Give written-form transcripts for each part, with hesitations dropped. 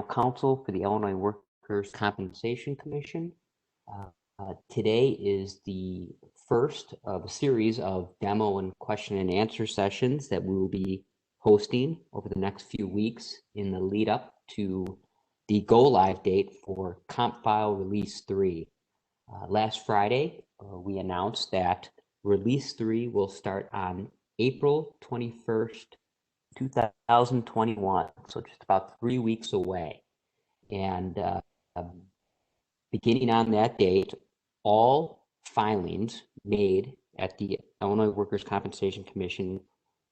General Counsel for the Illinois Workers' Compensation Commission. Today is the first of a series of demo and question and answer sessions that we will be hosting over the next few weeks in the lead up to the go live date for CompFile Release 3. Last Friday, we announced that Release 3 will start on April 21st, 2021, so just about 3 weeks away. And beginning on that date, all filings made at the Illinois Workers' Compensation Commission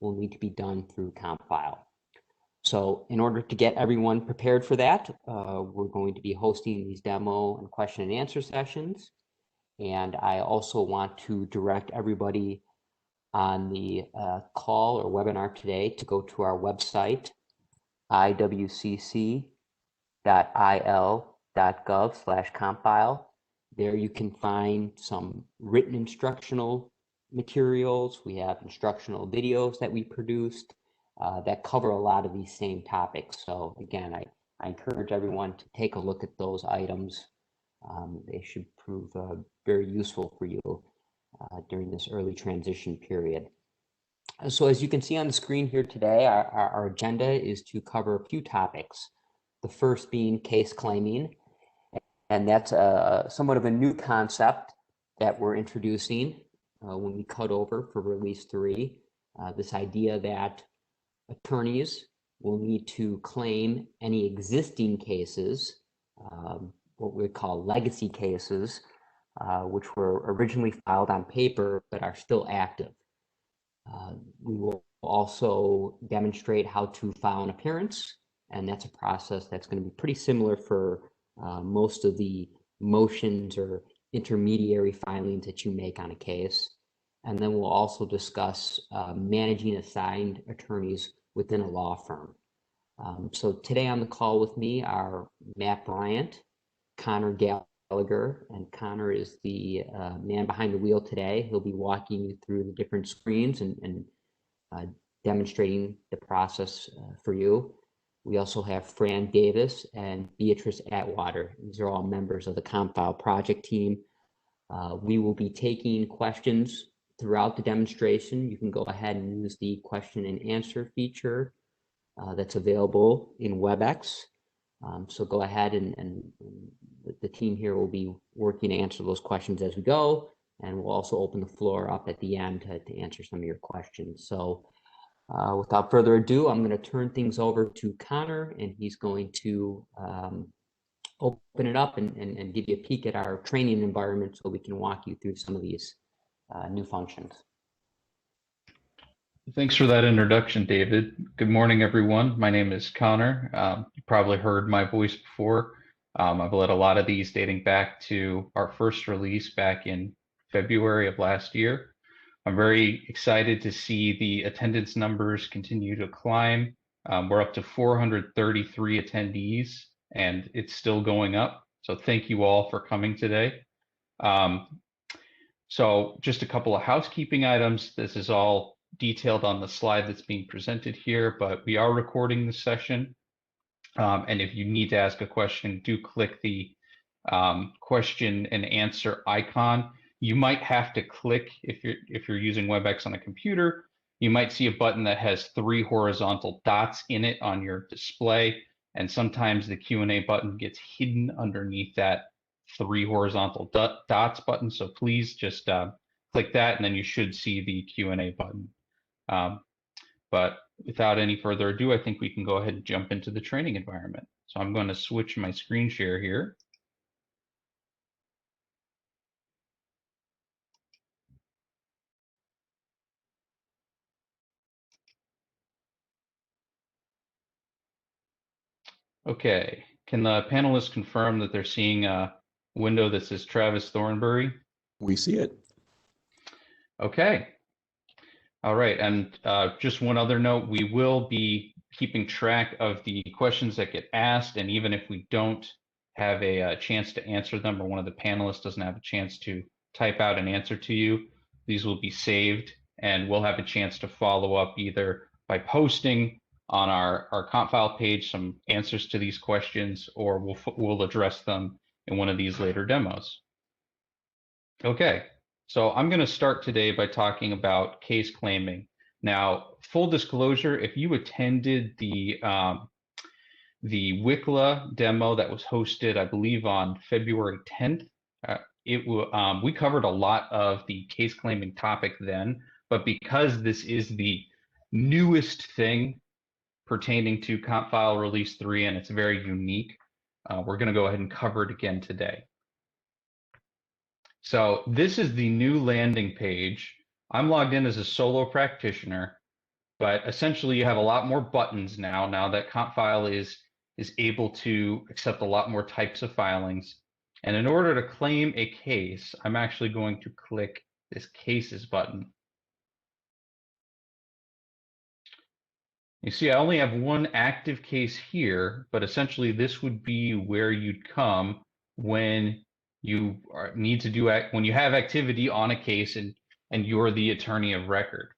will need to be done through CompFile. So in order to get everyone prepared for that, we're going to be hosting these demo and question and answer sessions. And I also want to direct everybody on the call or webinar today to go to our website, iwcc.il.gov/compfile. There you can find some written instructional materials. We have instructional videos that we produced that cover a lot of these same topics. So again, I encourage everyone to take a look at those items. They should prove very useful for you during this early transition period. So as you can see on the screen here today, our agenda is to cover a few topics. The first being case claiming, and that's somewhat of a new concept that we're introducing when we cut over for Release 3. This idea that attorneys will need to claim any existing cases, what we call legacy cases, which were originally filed on paper but are still active. We will also demonstrate how to file an appearance, and that's a process that's going to be pretty similar for most of the motions or intermediary filings that you make on a case. And then we'll also discuss managing assigned attorneys within a law firm. So today on the call with me are Matt Bryant, Connor Gallagher, and Connor is the man behind the wheel today. He'll be walking you through the different screens and demonstrating the process for you. We also have Fran Davis and Beatrice Atwater. These are all members of the CompFile project team. We will be taking questions throughout the demonstration. You can go ahead and use the question and answer feature that's available in WebEx. So go ahead and the team here will be working to answer those questions as we go, and we'll also open the floor up at the end to answer some of your questions. So without further ado, I'm going to turn things over to Connor, and he's going to open it up and give you a peek at our training environment so we can walk you through some of these new functions. Thanks for that introduction, David. Good morning, everyone. My name is Connor. You probably heard my voice before. I've led a lot of these dating back to our first release back in February of last year. I'm very excited to see the attendance numbers continue to climb. We're up to 433 attendees, and it's still going up. So thank you all for coming today. So just a couple of housekeeping items. This is all detailed on the slide that's being presented here, but we are recording the session. And if you need to ask a question, do click the question and answer icon. You might have to click, if you're using WebEx on a computer, you might see a button that has 3 horizontal dots in it on your display. And sometimes the Q&A button gets hidden underneath that 3 horizontal dots button. So please just click that, and then you should see the Q&A button. But without any further ado, I think we can go ahead and jump into the training environment. So I'm going to switch my screen share here. Okay, can the panelists confirm that they're seeing a window that says Travis Thornbury? We see it. Okay. All right, and just one other note, we will be keeping track of the questions that get asked, and even if we don't have a chance to answer them, or one of the panelists doesn't have a chance to type out an answer to you, these will be saved, and we'll have a chance to follow up either by posting on our CompFile page some answers to these questions, or we'll address them in one of these later demos. Okay, so I'm going to start today by talking about case claiming. Now, full disclosure, if you attended the WICLA demo that was hosted, I believe, on February 10th, we covered a lot of the case claiming topic then, but because this is the newest thing pertaining to CompFile Release 3 and it's very unique, we're going to go ahead and cover it again today. So this is the new landing page. I'm logged in as a solo practitioner, but essentially you have a lot more buttons now that CompFile is able to accept a lot more types of filings. And in order to claim a case, I'm actually going to click this Cases button. You see, I only have one active case here, but essentially this would be where you'd come when you need to do when you have activity on a case and you're the attorney of record.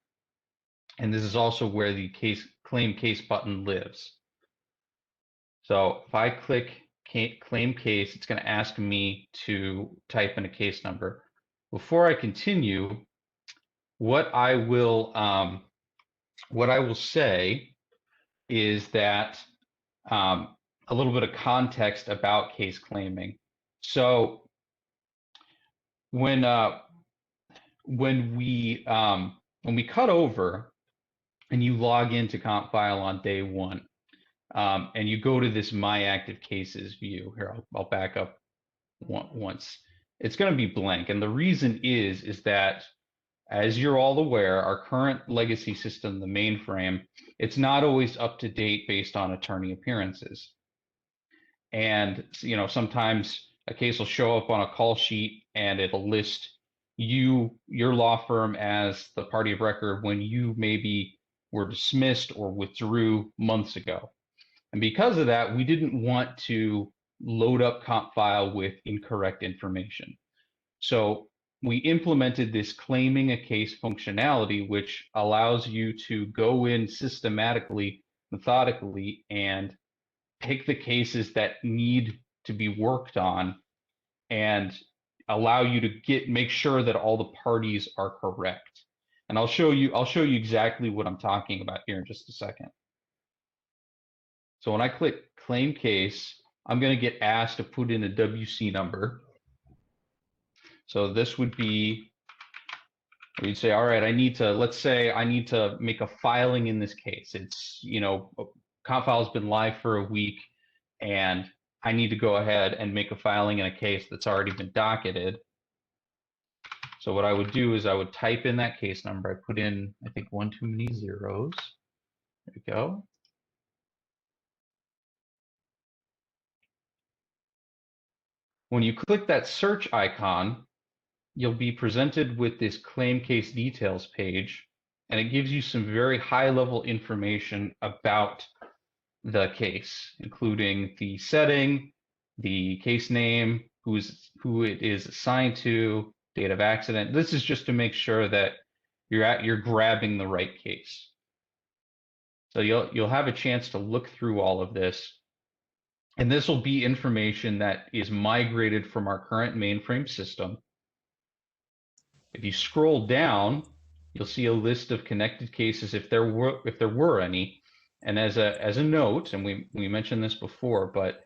And this is also where the claim case button lives. So if I click claim case, it's going to ask me to type in a case number. Before I continue, what I will say is that a little bit of context about case claiming. So when we cut over and you log into CompFile on day one, and you go to this My Active Cases view. Here, I'll back up once. It's going to be blank, and the reason is that, as you're all aware, our current legacy system, the mainframe, it's not always up to date based on attorney appearances. And sometimes a case will show up on a call sheet and it'll list your law firm as the party of record when you maybe were dismissed or withdrew months ago. And because of that, we didn't want to load up CompFile with incorrect information. So we implemented this claiming a case functionality, which allows you to go in systematically, methodically, and pick the cases that need to be worked on and allow you to make sure that all the parties are correct. And I'll show you exactly what I'm talking about here in just a second. So when I click claim case, I'm going to get asked to put in a WC number. So this would be, you'd say, all right, let's say I need to make a filing in this case. It's, CompFile has been live for a week and I need to go ahead and make a filing in a case that's already been docketed. So what I would do is I would type in that case number. I put in, I think, one too many zeros. There we go. When you click that search icon, you'll be presented with this claim case details page, and it gives you some very high-level information about the case, including the setting, the case name, who it is assigned to, date of accident. This is just to make sure that you're grabbing the right case. So you'll have a chance to look through all of this. And this will be information that is migrated from our current mainframe system. If you scroll down, you'll see a list of connected cases if there were any. And as a note, and we mentioned this before, but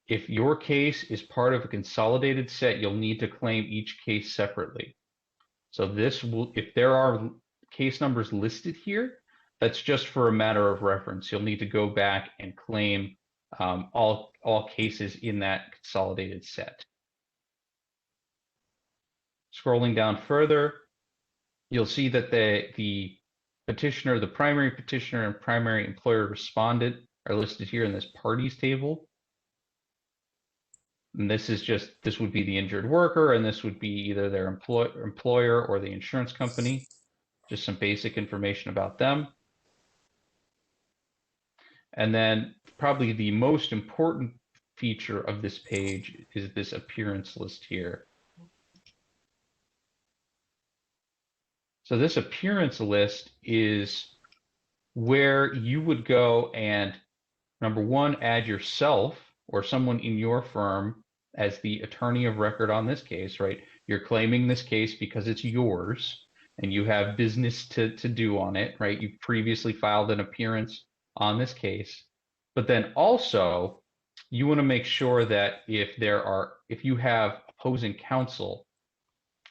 if your case is part of a consolidated set, you'll need to claim each case separately. So if there are case numbers listed here, that's just for a matter of reference. You'll need to go back and claim all cases in that consolidated set. Scrolling down further, you'll see that the petitioner, the primary petitioner and primary employer respondent are listed here in this parties table. And this would be the injured worker, and this would be either their employer or the insurance company. Just some basic information about them. And then probably the most important feature of this page is this appearance list here. So this appearance list is where you would go and, number one, add yourself or someone in your firm as the attorney of record on this case, right? You're claiming this case because it's yours and you have business to do on it, right? You've previously filed an appearance on this case. But then also, you want to make sure that if you have opposing counsel,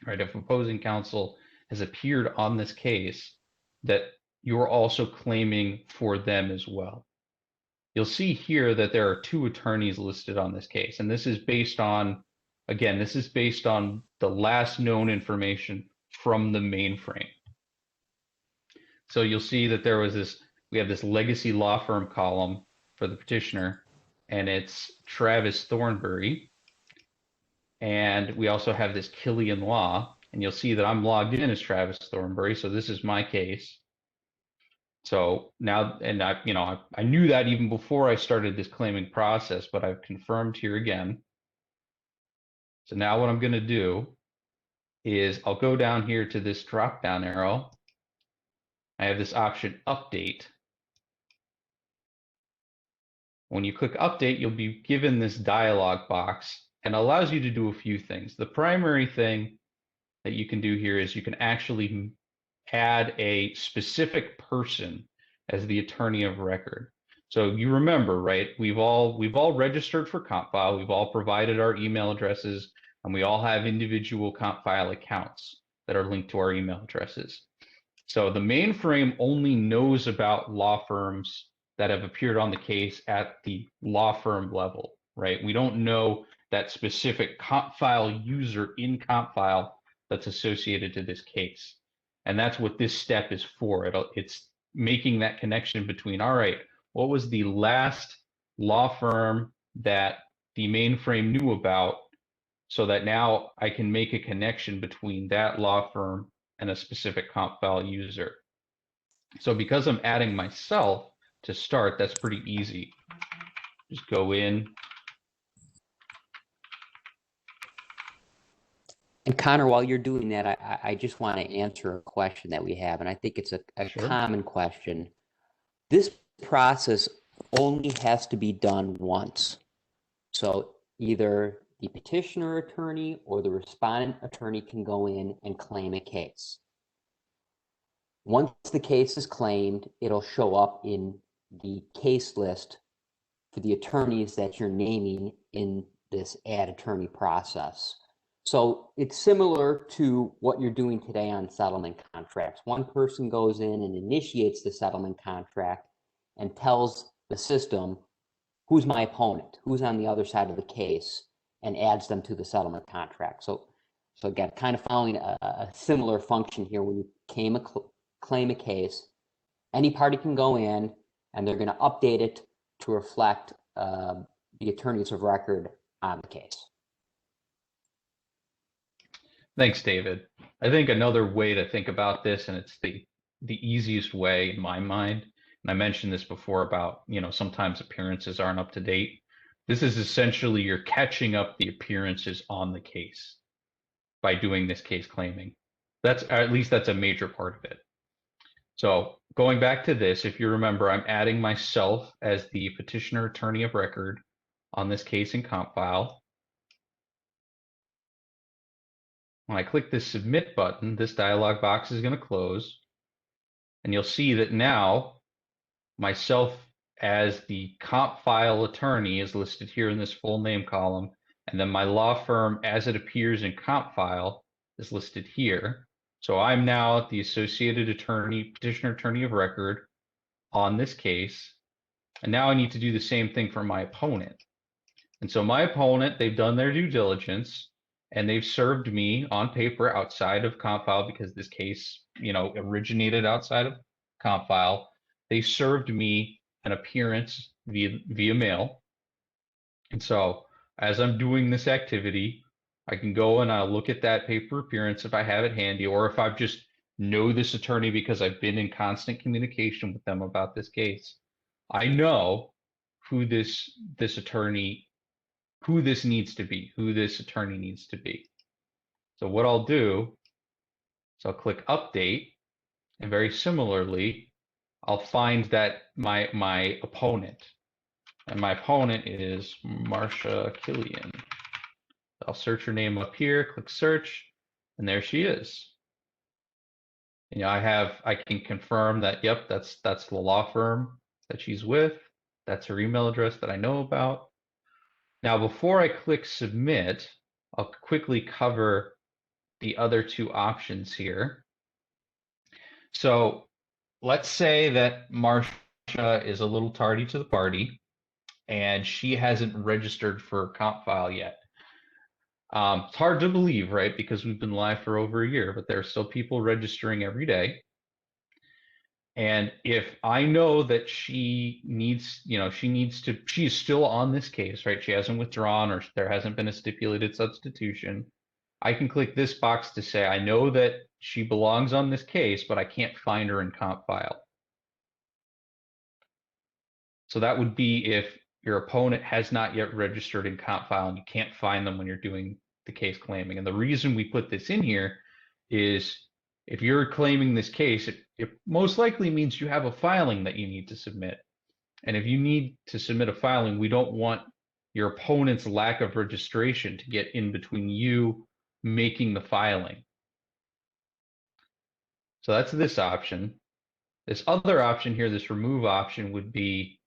right? If opposing counsel has appeared on this case, that you're also claiming for them as well. You'll see here that there are 2 attorneys listed on this case, and this is based on, again, this is based on the last known information from the mainframe. So you'll see that we have this legacy law firm column for the petitioner, and it's Travis Thornbury. And we also have this Killian Law, and you'll see that I'm logged in as Travis Thornbury, so this is my case. So now, and I knew that even before I started this claiming process, but I've confirmed here again. So now what I'm going to do is I'll go down here to this drop down arrow. I have this option update. When you click update, you'll be given this dialog box and allows you to do a few things. The primary thing that you can do here is you can actually add a specific person as the attorney of record. So you remember, right? We've all registered for CompFile. We've all provided our email addresses, and we all have individual CompFile accounts that are linked to our email addresses. So the mainframe only knows about law firms that have appeared on the case at the law firm level, right? We don't know that specific CompFile user in CompFile that's associated to this case. And that's what this step is for. It's making that connection between, all right, what was the last law firm that the mainframe knew about, so that now I can make a connection between that law firm and a specific CompFile user. So because I'm adding myself to start, that's pretty easy. Just go in. And Connor, while you're doing that, I just want to answer a question that we have, and I think it's a Sure. common question. This process only has to be done once. So either the petitioner attorney or the respondent attorney can go in and claim a case. Once the case is claimed, it'll show up in the case list for the attorneys that you're naming in this add attorney process. So it's similar to what you're doing today on settlement contracts. One person goes in and initiates the settlement contract and tells the system, who's my opponent, who's on the other side of the case, and adds them to the settlement contract. So again, kind of following a similar function here. When you claim a case, any party can go in and they're going to update it to reflect the attorneys of record on the case. Thanks, David. I think another way to think about this, and it's the easiest way in my mind, and I mentioned this before about, sometimes appearances aren't up to date. This is essentially you're catching up the appearances on the case by doing this case claiming. At least that's a major part of it. So going back to this, if you remember, I'm adding myself as the petitioner attorney of record on this case in CompFile. When I click this submit button, this dialog box is going to close, and you'll see that now myself as the CompFile attorney is listed here in this full name column, and then my law firm as it appears in CompFile is listed here. So I'm now the associated attorney, petitioner attorney of record on this case, and now I need to do the same thing for my opponent. And so my opponent, they've done their due diligence, and they've served me on paper outside of CompFile, because this case, originated outside of CompFile. They served me an appearance via mail. And so as I'm doing this activity, I can go and I'll look at that paper appearance if I have it handy, or if I just know this attorney because I've been in constant communication with them about this case. I know who this attorney, who this needs to be, who this attorney needs to be. So what I'll do is I'll click update, and very similarly, I'll find that my opponent, and my opponent is Marcia Killian. I'll search her name up here, click search, and there she is. You know, I can confirm that, yep, that's the law firm that she's with. That's her email address that I know about. Now, before I click submit, I'll quickly cover the other two options here. So let's say that Marcia is a little tardy to the party and she hasn't registered for CompFile yet. It's hard to believe, right? Because we've been live for over a year, but there are still people registering every day. And if I know that she needs, you know, she's still on this case, right? She hasn't withdrawn or there hasn't been a stipulated substitution. I can click this box to say, I know that she belongs on this case, but I can't find her in CompFile. So that would be if your opponent has not yet registered in CompFile and you can't find them when you're doing the case claiming. And the reason we put this in here is if you're claiming this case, it most likely means you have a filing that you need to submit. And if you need to submit a filing, we don't want your opponent's lack of registration to get in between you making the filing. So that's this option. This other option here, this remove option, would be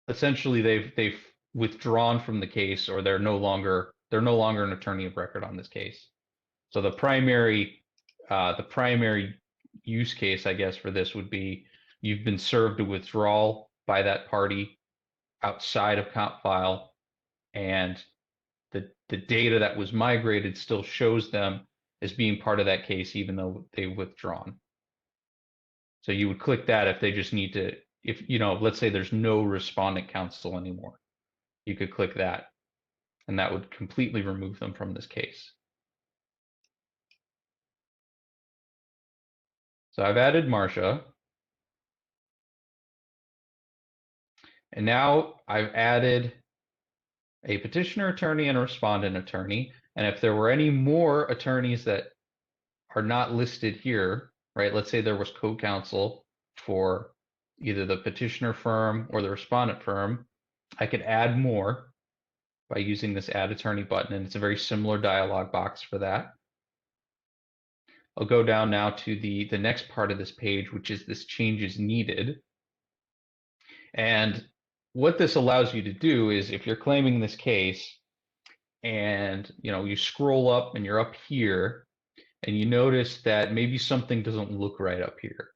essentially they've withdrawn from the case, or they're no longer an attorney of record on this case. So the primary use case, I guess, for this would be you've been served a withdrawal by that party outside of CompFile, and the data that was migrated still shows them as being part of that case, even though they've withdrawn. So you would click that if they just need to, if, you know, let's say there's no respondent counsel anymore, you could click that, and that would completely remove them from this case. So I've added Marcia. And now I've added a petitioner attorney and a respondent attorney. And if there were any more attorneys that are not listed here, right? Let's say there was co-counsel for either the petitioner firm or the respondent firm, I could add more by using this add attorney button, and it's a very similar dialog box for that. I'll go down now to the next part of this page, which is this changes needed. And what this allows you to do is if you're claiming this case and you scroll up and you're up here and you notice that maybe something doesn't look right up here.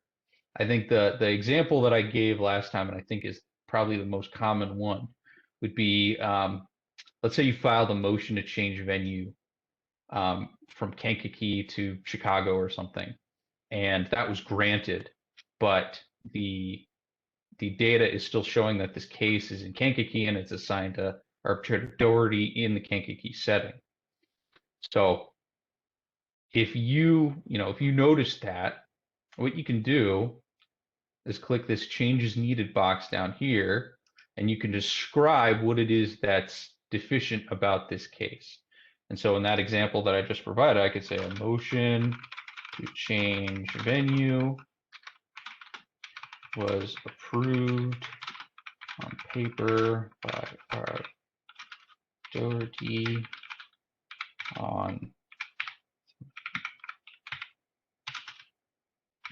I think the example that I gave last time, and I think is probably the most common one, would be let's say you filed a motion to change venue from Kankakee to Chicago or something, and that was granted, but the data is still showing that this case is in Kankakee and it's assigned to arbitrability in the Kankakee setting. So if you notice that, what you can do is click this changes needed box down here, and you can describe what it is that's deficient about this case. And so in that example that I just provided, I could say a motion to change venue was approved on paper by our authority on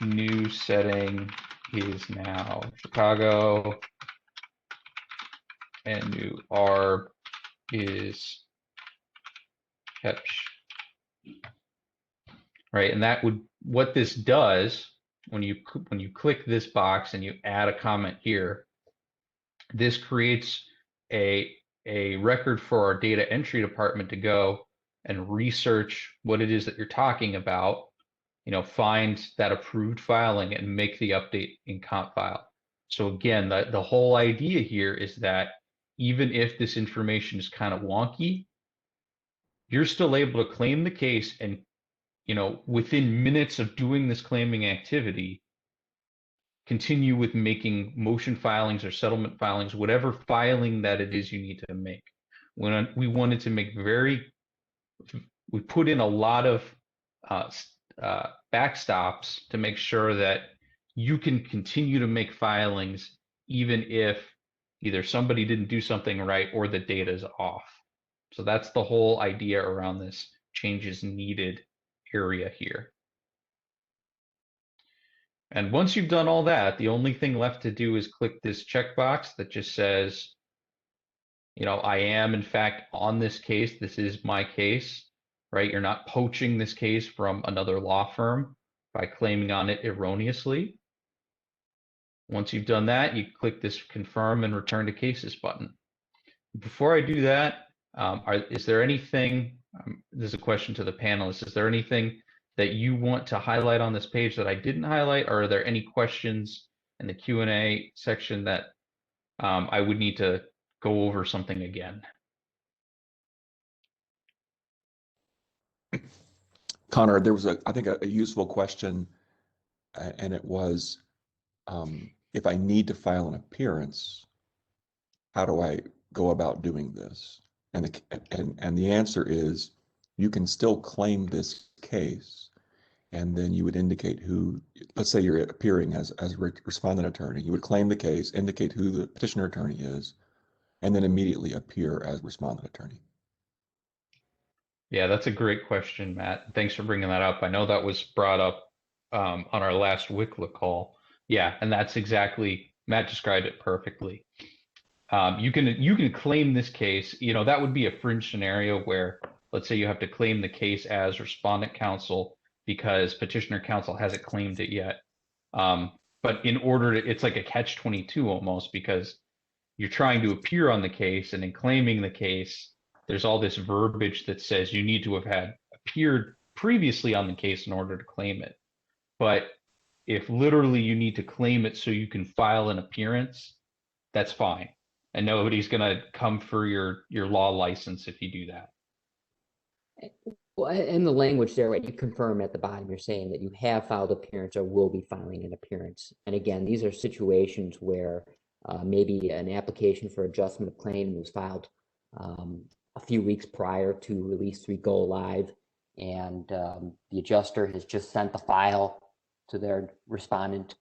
new setting is now Chicago, and new ARB is Ketch. Right, and that would, what this does when you click this box and you add a comment here, this creates a record for our data entry department to go and research what it is that you're talking about, find that approved filing and make the update in CompFile. So again, the whole idea here is that even if this information is kind of wonky, you're still able to claim the case and, within minutes of doing this claiming activity, continue with making motion filings or settlement filings, whatever filing that it is you need to make. When we wanted to make we put in a lot of backstops to make sure that you can continue to make filings even if either somebody didn't do something right or the data is off. So that's the whole idea around this changes needed area here. And once you've done all that, the only thing left to do is click this checkbox that just says, you know, I am in fact on this case. This is my case, right? You're not poaching this case from another law firm by claiming on it erroneously. Once you've done that, you click this confirm and return to cases button. Before I do that, is there anything, this is a question to the panelists, is there anything that you want to highlight on this page that I didn't highlight, or are there any questions in the Q&A section that I would need to go over something again? Connor, there was I think a useful question, and it was, if I need to file an appearance, how do I go about doing this? And the answer is, you can still claim this case, and then you would indicate who, let's say you're appearing as a respondent attorney, you would claim the case, indicate who the petitioner attorney is, and then immediately appear as respondent attorney. Yeah, that's a great question, Matt. Thanks for bringing that up. I know that was brought up on our last WICLA call. Yeah, and that's exactly, Matt described it perfectly. You can claim this case. You know, that would be a fringe scenario where, let's say you have to claim the case as respondent counsel because petitioner counsel hasn't claimed it yet. But in order to, it's like a catch-22 almost, because you're trying to appear on the case, and in claiming the case, there's all this verbiage that says you need to have had appeared previously on the case in order to claim it. But if literally you need to claim it so you can file an appearance, that's fine. And nobody's going to come for your law license if you do that. Well, and the language there, right, you confirm at the bottom, you're saying that you have filed appearance or will be filing an appearance. And again, these are situations where maybe an application for adjustment of claim was filed a few weeks prior to release 3 go live, and the adjuster has just sent the file to their respondent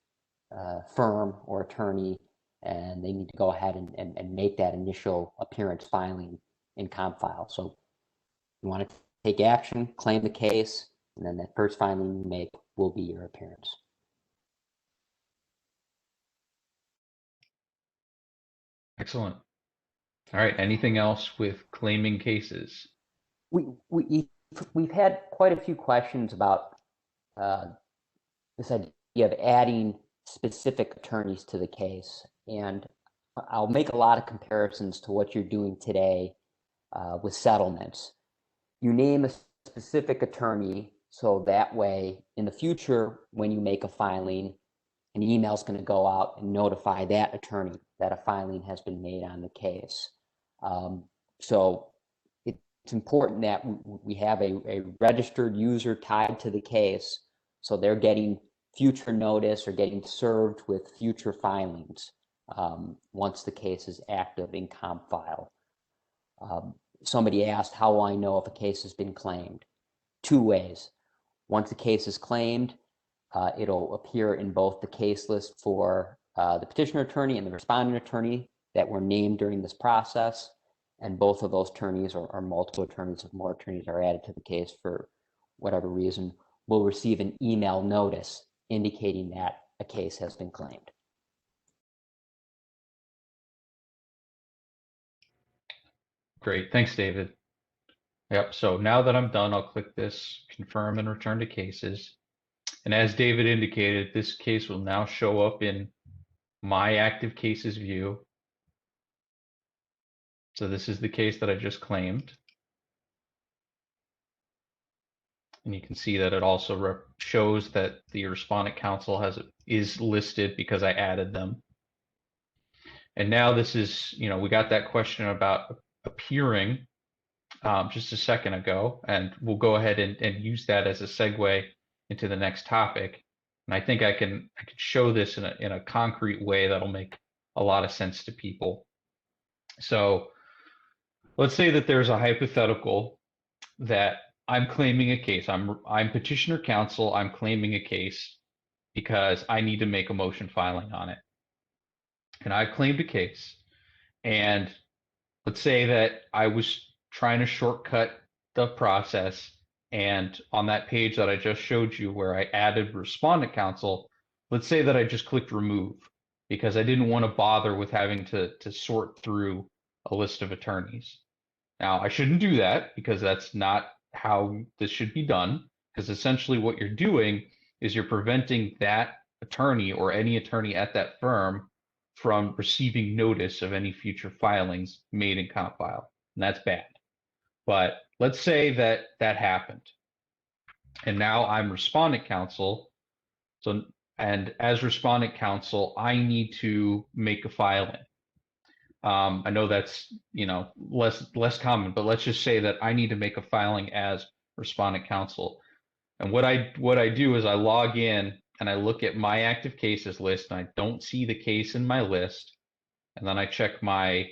firm or attorney, and they need to go ahead and make that initial appearance filing in CompFile. So you want to take action, claim the case, and then that first filing you make will be your appearance. Excellent. All right. Anything else with claiming cases? We've had quite a few questions about this idea of adding specific attorneys to the case, and I'll make a lot of comparisons to what you're doing today with settlements. You name a specific attorney, so that way in the future when you make a filing, an email is going to go out and notify that attorney that a filing has been made on the case. So it's important that we have a registered user tied to the case, so they're getting future notice or getting served with future filings once the case is active in CompFile. Somebody asked, how will I know if a case has been claimed? 2 ways. Once the case is claimed, it'll appear in both the case list for the petitioner attorney and the respondent attorney that were named during this process. And both of those attorneys, or multiple attorneys, if more attorneys are added to the case for whatever reason, will receive an email notice indicating that a case has been claimed. Great. Thanks, David. Yep. So now that I'm done, I'll click this confirm and return to cases. And as David indicated, this case will now show up in my active cases view. So this is the case that I just claimed. And you can see that it also shows that the respondent counsel is listed because I added them. And now this is, you know, we got that question about appearing just a second ago, and we'll go ahead and use that as a segue into the next topic. And I think I can show this in a concrete way that'll make a lot of sense to people. So let's say that there's a hypothetical that I'm claiming a case. I'm petitioner counsel. I'm claiming a case, because I need to make a motion filing on it. And I claimed a case. And let's say that I was trying to shortcut the process. And on that page that I just showed you where I added respondent counsel, let's say that I just clicked remove because I didn't want to bother with having to sort through a list of attorneys. Now, I shouldn't do that because that's not how this should be done, because essentially what you're doing is you're preventing that attorney or any attorney at that firm from receiving notice of any future filings made in CompFile, and that's bad. But let's say that that happened, and now I'm respondent counsel. So, and as respondent counsel, I need to make a filing. I know that's, you know, less common, but let's just say that I need to make a filing as respondent counsel. And what I do is I log in and I look at my active cases list, and I don't see the case in my list. And then I check my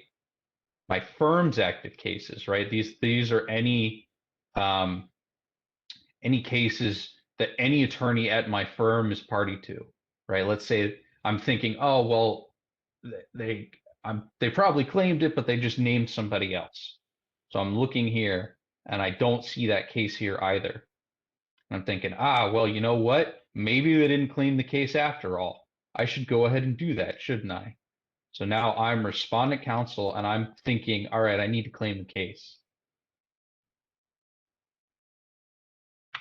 firm's active cases, right? These are any cases that any attorney at my firm is party to, right? Let's say I'm thinking, oh, well, they probably claimed it, but they just named somebody else. So I'm looking here and I don't see that case here either. I'm thinking, well, you know what? Maybe they didn't claim the case after all. I should go ahead and do that, shouldn't I? So now I'm respondent counsel and I'm thinking, all right, I need to claim the case.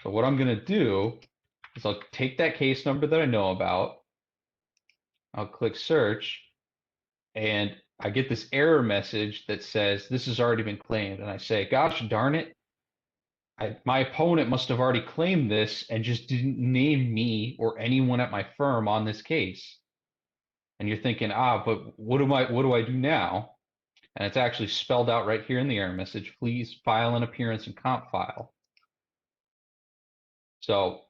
So what I'm going to do is I'll take that case number that I know about. I'll click search, and I get this error message that says this has already been claimed. And I say, gosh darn it, my opponent must have already claimed this and just didn't name me or anyone at my firm on this case. And you're thinking, but what do I do now? And it's actually spelled out right here in the error message. Please file an appearance in CompFile. So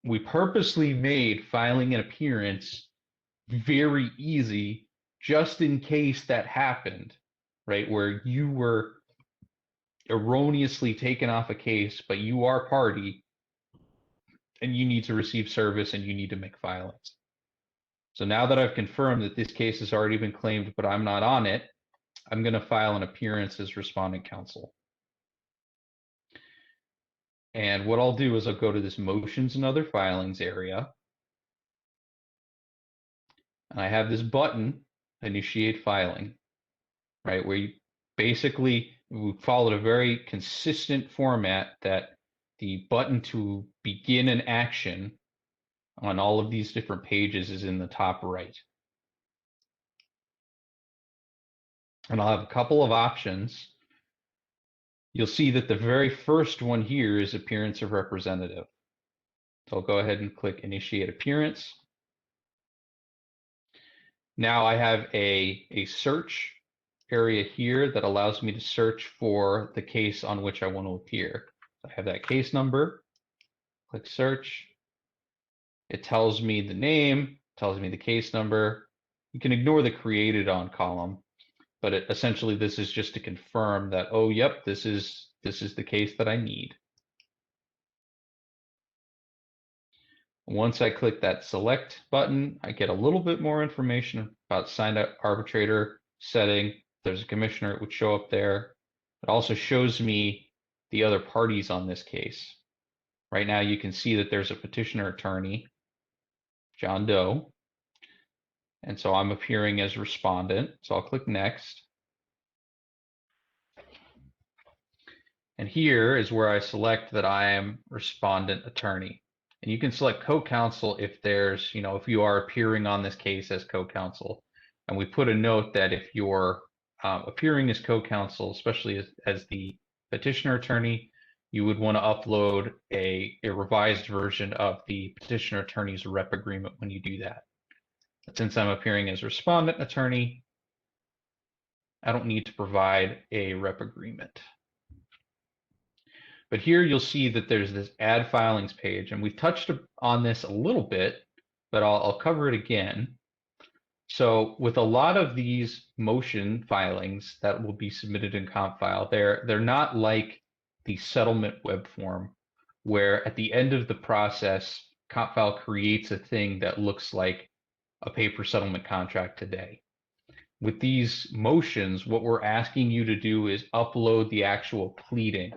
we purposely made filing an appearance very easy, just in case that happened, right? Where you were erroneously taken off a case, but you are party and you need to receive service and you need to make filings. So now that I've confirmed that this case has already been claimed, but I'm not on it, I'm going to file an appearance as respondent counsel. And what I'll do is I'll go to this motions and other filings area. And I have this button, initiate filing, right? Where you basically, we followed a very consistent format that the button to begin an action on all of these different pages is in the top right. And I'll have a couple of options. You'll see that the very first one here is appearance of representative. So I'll go ahead and click initiate appearance. Now I have a search area here that allows me to search for the case on which I want to appear. So I have that case number, click search. It tells me the name, tells me the case number. You can ignore the created on column, but essentially this is just to confirm that, oh, yep, this is the case that I need. Once I click that select button, I get a little bit more information about signed up arbitrator setting. If there's a commissioner, it would show up there. It also shows me the other parties on this case. Right now you can see that there's a petitioner attorney, John Doe. And so I'm appearing as respondent. So I'll click next. And here is where I select that I am respondent attorney. And you can select co-counsel if there's, if you are appearing on this case as co-counsel. And we put a note that if you're appearing as co-counsel, especially as the petitioner attorney, you would want to upload a revised version of the petitioner attorney's rep agreement when you do that. But since I'm appearing as respondent attorney, I don't need to provide a rep agreement. But here you'll see that there's this add filings page, and we've touched on this a little bit, but I'll cover it again. So with a lot of these motion filings that will be submitted in CompFile, they're not like the settlement web form, where at the end of the process, CompFile creates a thing that looks like a paper settlement contract today. With these motions, what we're asking you to do is upload the actual pleading.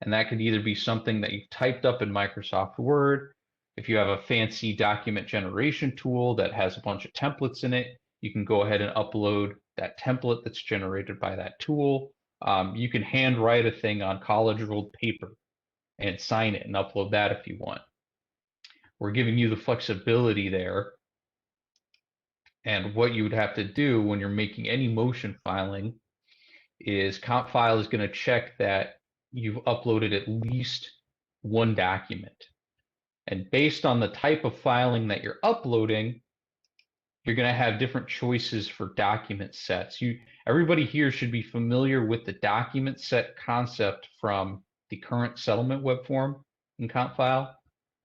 And that could either be something that you've typed up in Microsoft Word. If you have a fancy document generation tool that has a bunch of templates in it, you can go ahead and upload that template that's generated by that tool. You can handwrite a thing on college ruled paper and sign it and upload that if you want. We're giving you the flexibility there. And what you would have to do when you're making any motion filing is CompFile is going to check that you've uploaded at least one document. And based on the type of filing that you're uploading, you're going to have different choices for document sets. Everybody here should be familiar with the document set concept from the current settlement web form in CompFile.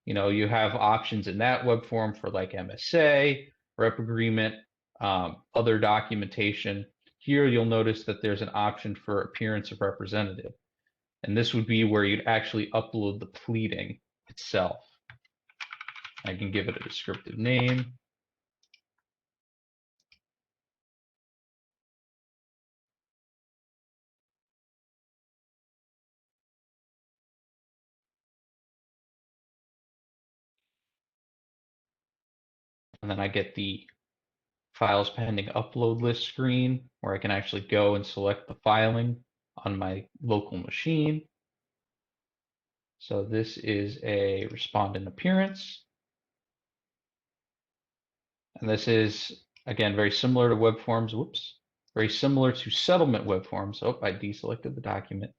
You have options in that web form for like MSA, rep agreement, other documentation. Here you'll notice that there's an option for appearance of representative. And this would be where you'd actually upload the pleading itself. I can give it a descriptive name. And then I get the files pending upload list screen where I can actually go and select the filing on my local machine. So this is a respondent appearance. And this is, again, very similar to web forms. Whoops. Very similar to settlement web forms. Oh, I deselected the document.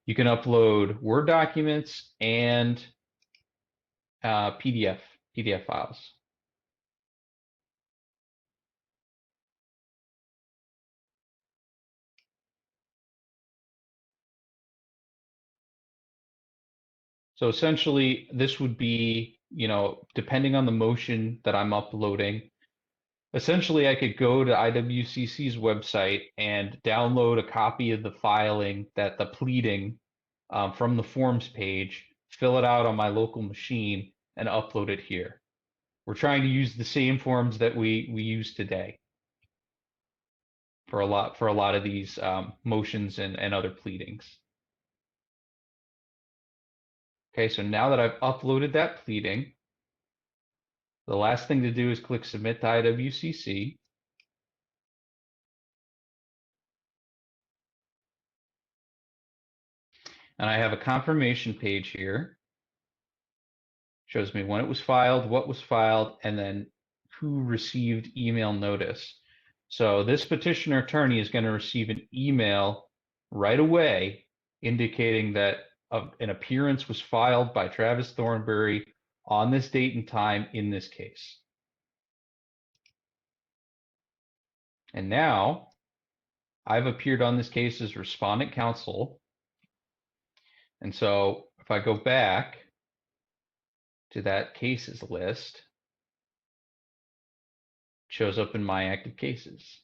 You can upload Word documents and PDF files. So essentially, this would be, depending on the motion that I'm uploading, essentially I could go to IWCC's website and download a copy of the filing, the pleading from the forms page, fill it out on my local machine, and upload it here. We're trying to use the same forms that we use today for a lot of these motions and other pleadings. Okay, so now that I've uploaded that pleading, the last thing to do is click Submit to IWCC. And I have a confirmation page here. Shows me when it was filed, what was filed, and then who received email notice. So this petitioner attorney is going to receive an email right away indicating that an appearance was filed by Travis Thornberry on this date and time in this case. And now I've appeared on this case as respondent counsel. And so if I go back to that cases list, it shows up in my active cases.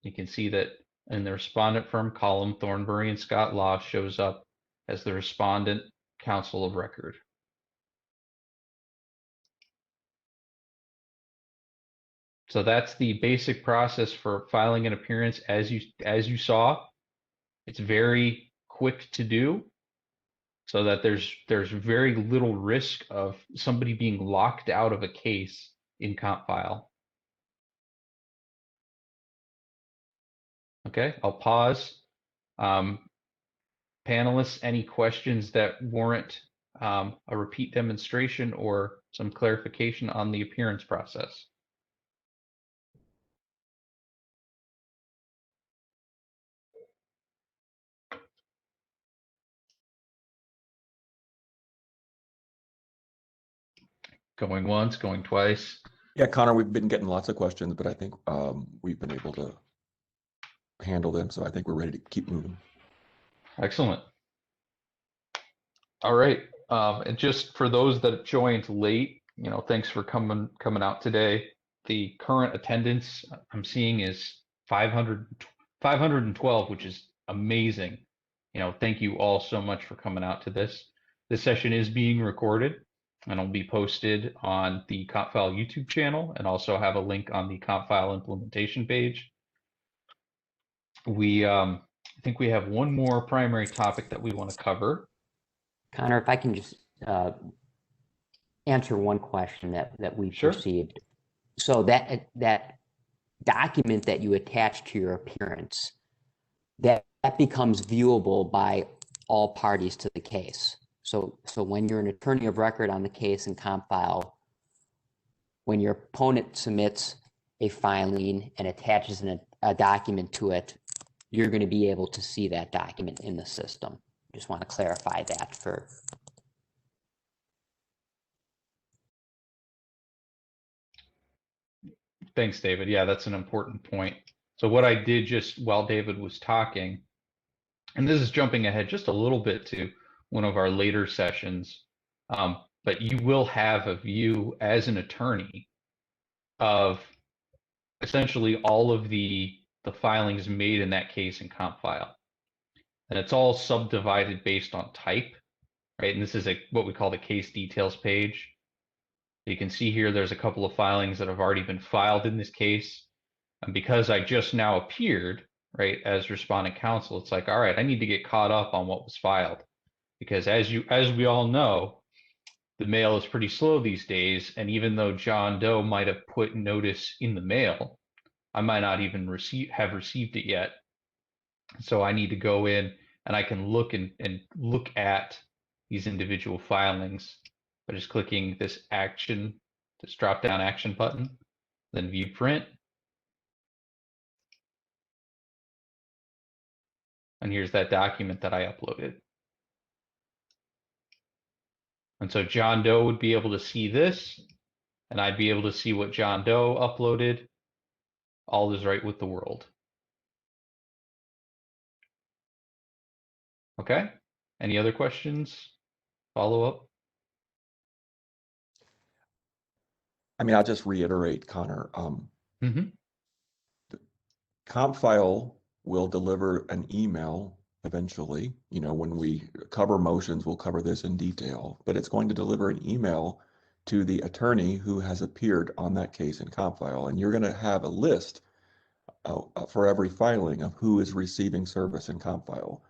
You can see that in the respondent firm column, Thornberry and Scott Law shows up as the respondent counsel of record. So that's the basic process for filing an appearance. As you saw, it's very quick to do, so that there's very little risk of somebody being locked out of a case in CompFile. Okay, I'll pause. Panelists, any questions that warrant a repeat demonstration or some clarification on the appearance process? Going once, going twice. Yeah, Connor, we've been getting lots of questions, but I think we've been able to handle them. So I think we're ready to keep moving. Excellent. All right. And just for those that joined late, thanks for coming out today. The current attendance I'm seeing is 512, which is amazing. Thank you all so much for coming out to this. This session is being recorded. and it'll be posted on the CompFile YouTube channel, and also have a link on the CompFile implementation page. I think we have one more primary topic that we want to cover. Connor, if I can just answer one question that we've Sure. received. So that document that you attach to your appearance, that becomes viewable by all parties to the case. So when you're an attorney of record on the case in CompFile, when your opponent submits a filing and attaches a document to it, you're going to be able to see that document in the system. Just want to clarify that for. Thanks, David. Yeah, that's an important point. So what I did just while David was talking, and this is jumping ahead just a little bit to one of our later sessions, but you will have a view as an attorney of essentially all of the filings made in that case in CompFile. And it's all subdivided based on type, right? And this is what we call the case details page. You can see here there's a couple of filings that have already been filed in this case. And because I just now appeared, right, as respondent counsel, it's like, all right, I need to get caught up on what was filed. Because as we all know, the mail is pretty slow these days. And even though John Doe might have put notice in the mail, I might not even have received it yet. So I need to go in and I can look and look at these individual filings by just clicking this drop down action button, then view print. And here's that document that I uploaded. And so John Doe would be able to see this, and I'd be able to see what John Doe uploaded. All is right with the world. Okay. Any other questions? Follow up? I mean, I'll just reiterate, Connor. CompFile will deliver an email eventually. You know, when we cover motions, we'll cover this in detail, but it's going to deliver an email to the attorney who has appeared on that case in CompFile. And you're going to have a list for every filing of who is receiving service in CompFile.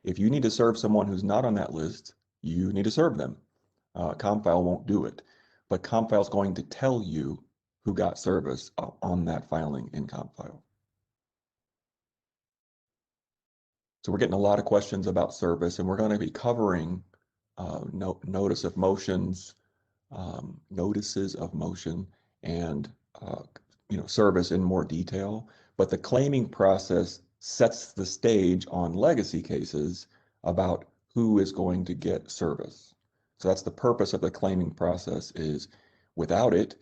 If you need to serve someone who's not on that list, you need to serve them. CompFile won't do it, but CompFile is going to tell you who got service on that filing in CompFile. So we're getting a lot of questions about service, and we're going to be covering notice of motions, notices of motion, and service in more detail. But the claiming process sets the stage on legacy cases about who is going to get service. So that's the purpose of the claiming process. Is without it,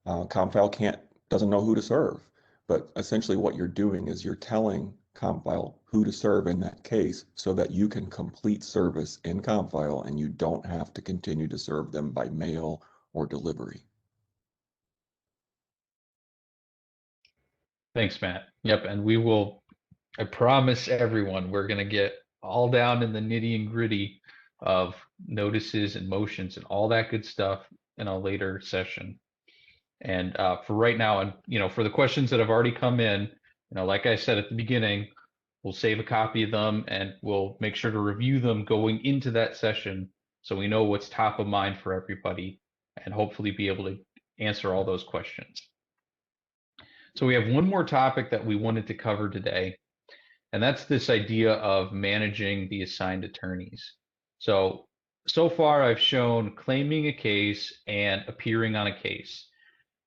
CompFile doesn't know who to serve. But essentially, what you're doing is you're telling CompFile who to serve in that case so that you can complete service in CompFile and you don't have to continue to serve them by mail or delivery. Thanks, Matt. Yep, and we will, I promise everyone, we're going to get all down in the nitty and gritty of notices and motions and all that good stuff in a later session. And for right now, and for the questions that have already come in, like I said at the beginning, we'll save a copy of them and we'll make sure to review them going into that session so we know what's top of mind for everybody and hopefully be able to answer all those questions. So we have one more topic that we wanted to cover today, and that's this idea of managing the assigned attorneys. So far I've shown claiming a case and appearing on a case.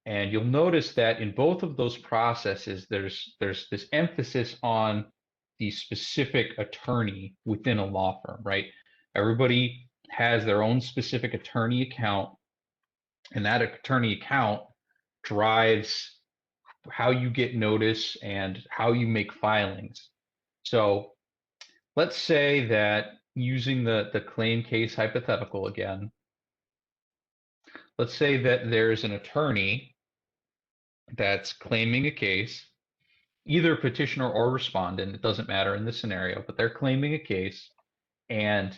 And you'll notice that in both of those processes, there's this emphasis on the specific attorney within a law firm, right? Everybody has their own specific attorney account, and that attorney account drives how you get notice and how you make filings. So let's say that using the claim case hypothetical again, let's say that there's an attorney that's claiming a case, either petitioner or respondent, it doesn't matter in this scenario, but they're claiming a case, and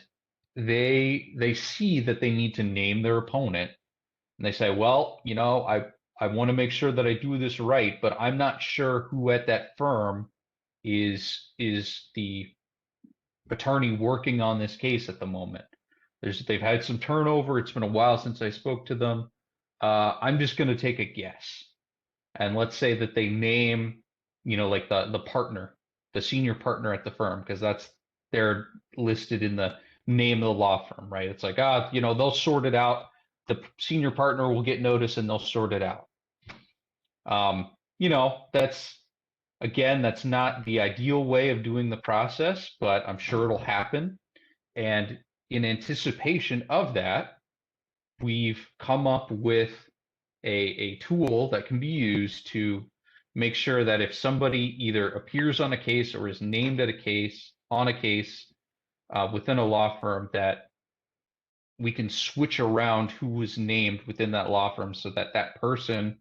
they see that they need to name their opponent, and they say, well, I want to make sure that I do this right, but I'm not sure who at that firm is the attorney working on this case at the moment. They've had some turnover. It's been a while since I spoke to them. I'm just going to take a guess. And let's say that they name, like the partner, the senior partner at the firm, because they're listed in the name of the law firm, right? It's like, they'll sort it out. The senior partner will get notice and they'll sort it out. That's not the ideal way of doing the process, but I'm sure it'll happen. And in anticipation of that, we've come up with a tool that can be used to make sure that if somebody either appears on a case or is named on a case within a law firm, that we can switch around who was named within that law firm so that that person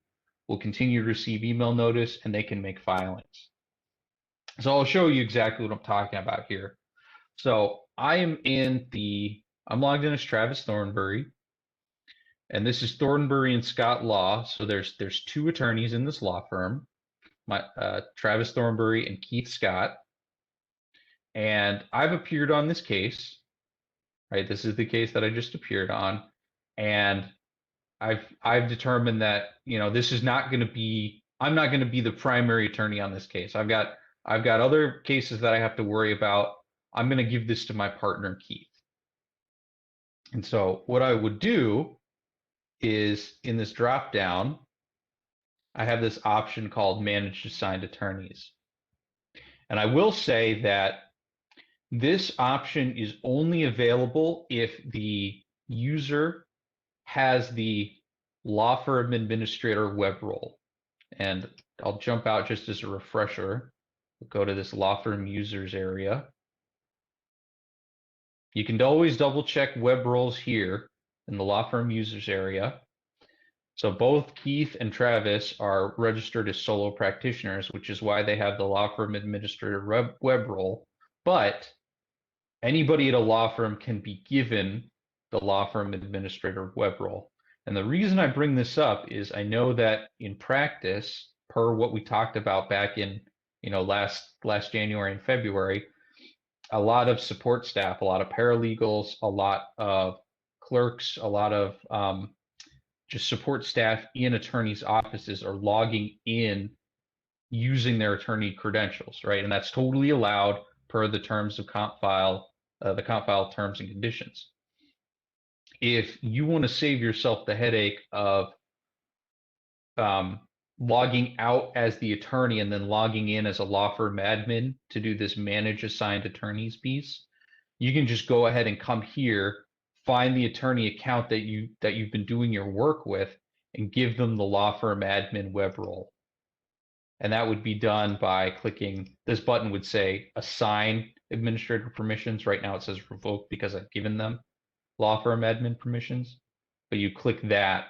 will continue to receive email notice and they can make filings. So I'll show you exactly what I'm talking about here. So I'm logged in as Travis Thornbury, and this is Thornbury and Scott Law. So there's two attorneys in this law firm, Travis Thornbury and Keith Scott. And I've appeared on this case, right? This is the case that I just appeared on. And I've determined that, this is not going to be, I'm not going to be the primary attorney on this case. I've got other cases that I have to worry about. I'm going to give this to my partner, Keith. And so what I would do is in this drop down, I have this option called Manage Assigned Attorneys. And I will say that this option is only available if the user has the law firm administrator web role. And I'll jump out just as a refresher. We'll go to this law firm users area. You can always double check web roles here in the law firm users area. So both Keith and Travis are registered as solo practitioners, which is why they have the law firm administrator web role. But anybody at a law firm can be given the law firm administrator web role. And the reason I bring this up is I know that in practice, per what we talked about back in last January and February, a lot of support staff, a lot of paralegals, a lot of clerks, a lot of just support staff in attorneys' offices are logging in using their attorney credentials, right? And that's totally allowed per the terms of CompFile, the CompFile terms and conditions. If you want to save yourself the headache of logging out as the attorney and then logging in as a law firm admin to do this manage assigned attorneys piece, you can just go ahead and come here, find the attorney account that you've been doing your work with, and give them the law firm admin web role. And that would be done by clicking, this button would say assign administrator permissions. Right now it says revoke because I've given them law firm admin permissions, but you click that.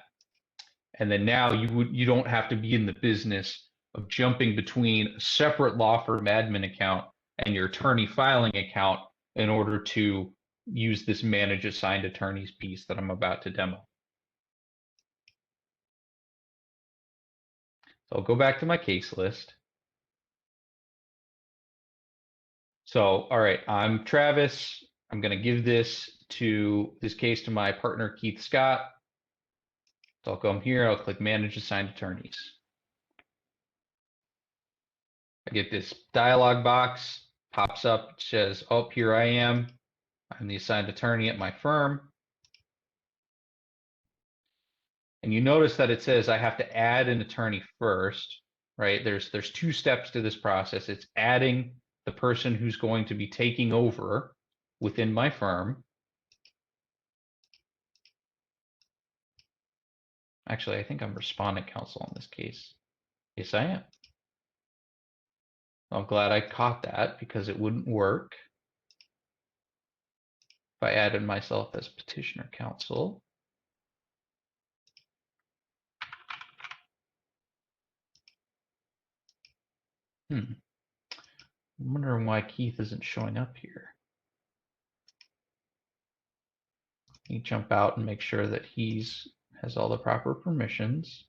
And then now you don't have to be in the business of jumping between a separate law firm admin account and your attorney filing account in order to use this manage assigned attorneys piece that I'm about to demo. So I'll go back to my case list. So, all right, I'm Travis. I'm going to give this case to my partner, Keith Scott. So I'll come here, I'll click manage assigned attorneys. I get this dialog box, pops up, it says, oh, here I am. I'm the assigned attorney at my firm. And you notice that it says I have to add an attorney first, right? There's two steps to this process. It's adding the person who's going to be taking over within my firm. Actually, I think I'm respondent counsel on this case. Yes, I am. I'm glad I caught that because it wouldn't work if I added myself as petitioner counsel. I'm wondering why Keith isn't showing up here. You jump out and make sure that has all the proper permissions.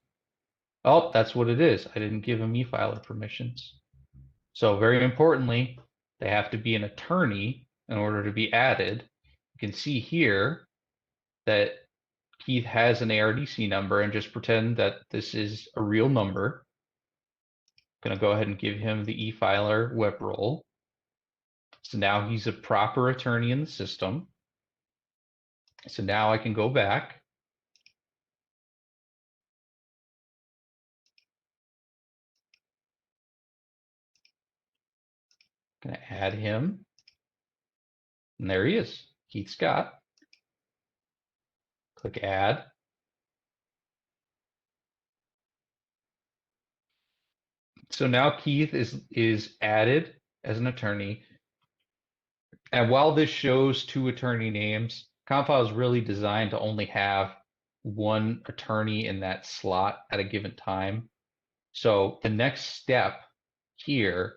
Oh, that's what it is. I didn't give him e-filer permissions. So very importantly, they have to be an attorney in order to be added. You can see here that Keith has an ARDC number, and just pretend that this is a real number. I'm going to go ahead and give him the e-filer web role. So now he's a proper attorney in the system. So now I can go back. I'm going to add him. And there he is, Keith Scott. Click add. So now Keith is added as an attorney. And while this shows 2 attorney names, CompFile is really designed to only have 1 attorney in that slot at a given time. So the next step here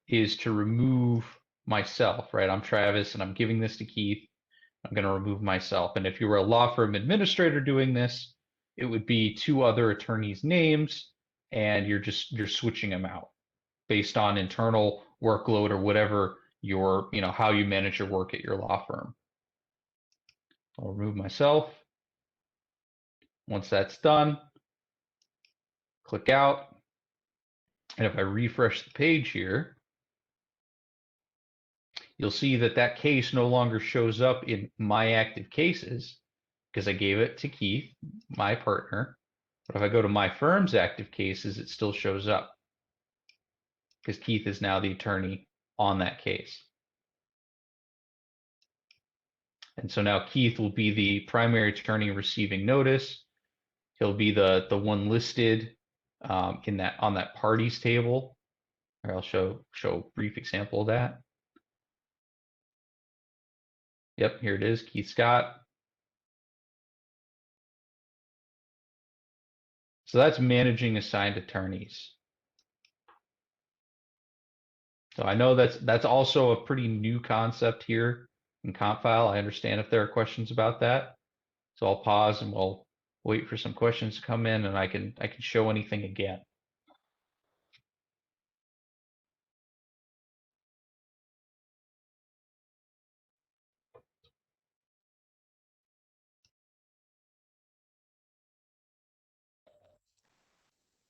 is to remove myself, right? I'm Travis and I'm giving this to Keith. I'm going to remove myself. And if you were a law firm administrator doing this, it would be 2 other attorneys' names, and you're switching them out based on internal workload or whatever how you manage your work at your law firm. I'll remove myself. Once that's done, click out. And if I refresh the page here, you'll see that that case no longer shows up in my active cases because I gave it to Keith, my partner. But if I go to my firm's active cases, it still shows up because Keith is now the attorney on that case. And so now Keith will be the primary attorney receiving notice. He'll be the one listed on that parties table. Or I'll show a brief example of that. Yep, here it is, Keith Scott. So that's managing assigned attorneys. So I know that's also a pretty new concept here in CompFile. I understand if there are questions about that. So I'll pause and we'll wait for some questions to come in, and I can show anything again.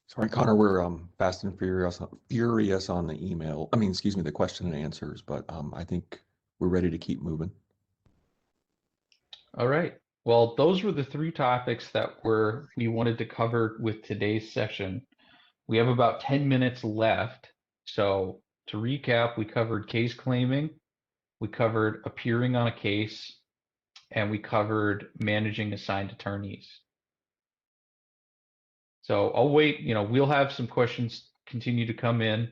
Sorry, Connor, we're fast and furious on the email. I mean, excuse me, the question and answers, but I think we're ready to keep moving. All right. Well, those were the 3 topics that we wanted to cover with today's session. We have about 10 minutes left. So to recap, we covered case claiming, we covered appearing on a case, and we covered managing assigned attorneys. So I'll wait, we'll have some questions continue to come in,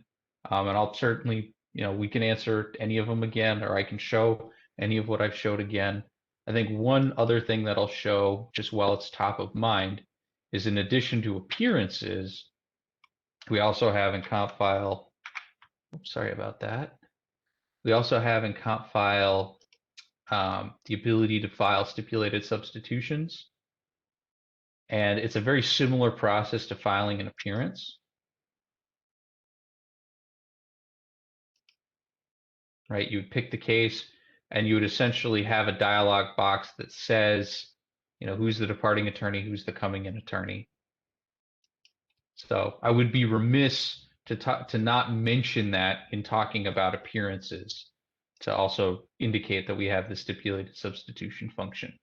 and I'll certainly, we can answer any of them again, or I can show any of what I've showed again. I think one other thing that I'll show, just while it's top of mind, is in addition to appearances, we also have in CompFile, sorry about that. We also have in CompFile the ability to file stipulated substitutions. And it's a very similar process to filing an appearance. Right, you would pick the case and you would essentially have a dialog box that says, who's the departing attorney, who's the coming in attorney. So I would be remiss to not mention that in talking about appearances, to also indicate that we have the stipulated substitution function.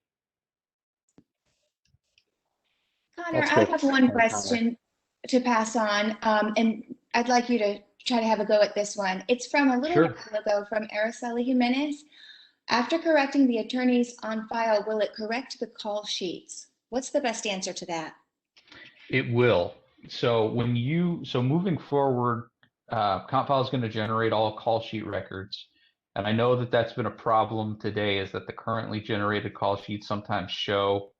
Connor, I have one question to pass on, and I'd like you to try to have a go at this one. It's from a little while ago from Araceli Jimenez. After correcting the attorneys on file, will it correct the call sheets? What's the best answer to that? It will. So moving forward, CompFile is going to generate all call sheet records. And I know that that's been a problem today, is that the currently generated call sheets sometimes show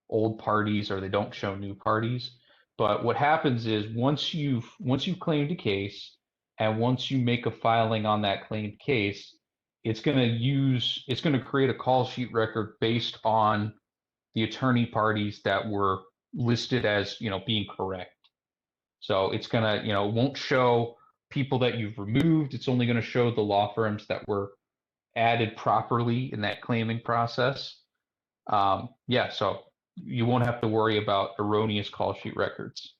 old parties or they don't show new parties. But what happens is once you've claimed a case and once you make a filing on that claimed case, it's going to create a call sheet record based on the attorney parties that were listed as, being correct. So it's going to, won't show people that you've removed. It's only going to show the law firms that were added properly in that claiming process. Yeah, so you won't have to worry about erroneous call sheet records.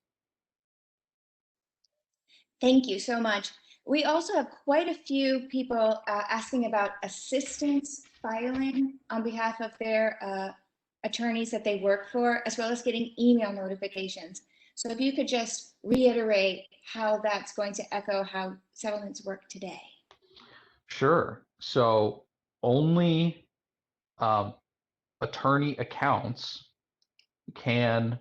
Thank you so much. We also have quite a few people asking about assistance filing on behalf of their attorneys that they work for, as well as getting email notifications. So if you could just reiterate how that's going to echo how settlements work today. Sure. So only attorney accounts can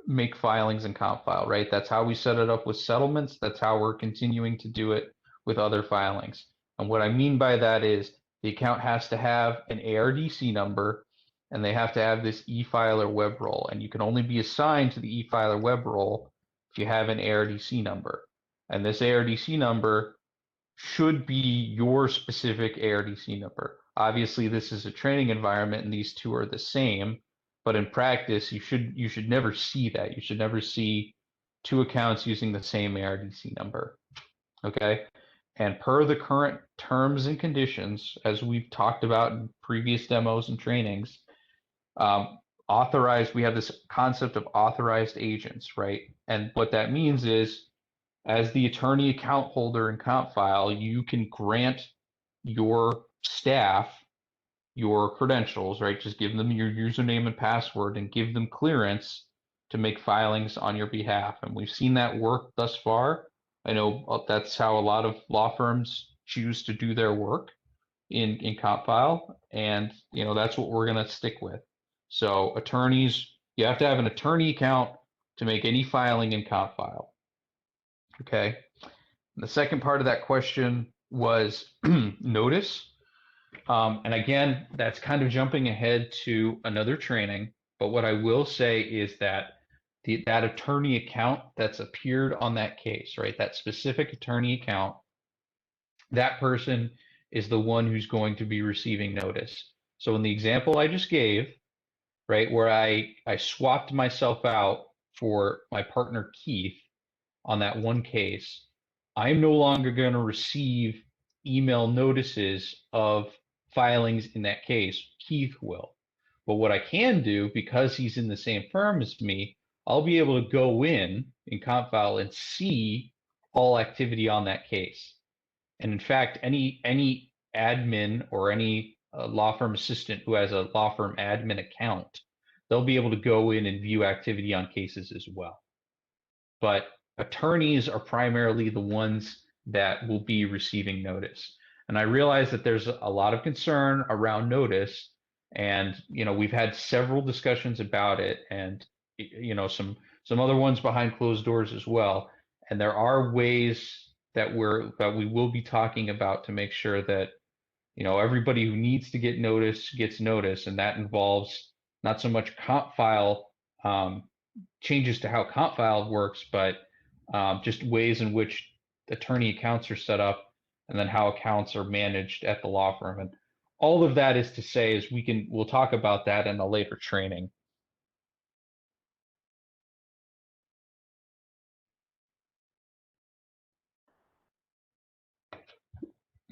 make filings in CompFile, right? That's how we set it up with settlements. That's how we're continuing to do it with other filings. And what I mean by that is the account has to have an ARDC number, and they have to have this e-filer web role. And you can only be assigned to the e-filer web role if you have an ARDC number. And this ARDC number should be your specific ARDC number. Obviously, this is a training environment, and these two are the same. But in practice, you should never see that. You should never see two accounts using the same ARDC number. Okay? And per the current terms and conditions, as we've talked about in previous demos and trainings, we have this concept of authorized agents, right? And what that means is, as the attorney account holder in CompFile, you can grant your staff your credentials, right? Just give them your username and password and give them clearance to make filings on your behalf. And we've seen that work thus far. I know that's how a lot of law firms choose to do their work in CompFile. And, that's what we're going to stick with. So attorneys, you have to have an attorney account to make any filing in CompFile. Okay. And the second part of that question was notice. And again, that's kind of jumping ahead to another training. But what I will say is that that attorney account that's appeared on that case, right? That specific attorney account, that person is the one who's going to be receiving notice. So in the example I just gave, right, where I swapped myself out for my partner Keith on that one case, I'm no longer going to receive email notices of filings in that case. Keith will. But what I can do, because he's in the same firm as me, I'll be able to go in CompFile and see all activity on that case. And in fact, any admin or any law firm assistant who has a law firm admin account, they'll be able to go in and view activity on cases as well. But attorneys are primarily the ones that will be receiving notice. And I realize that there's a lot of concern around notice, and we've had several discussions about it, and some other ones behind closed doors as well. And there are ways that we will be talking about to make sure that everybody who needs to get notice gets notice, and that involves not so much CompFile changes to how CompFile works, but just ways in which attorney accounts are set up, and then how accounts are managed at the law firm. And all of that is to say is we'll talk about that in a later training.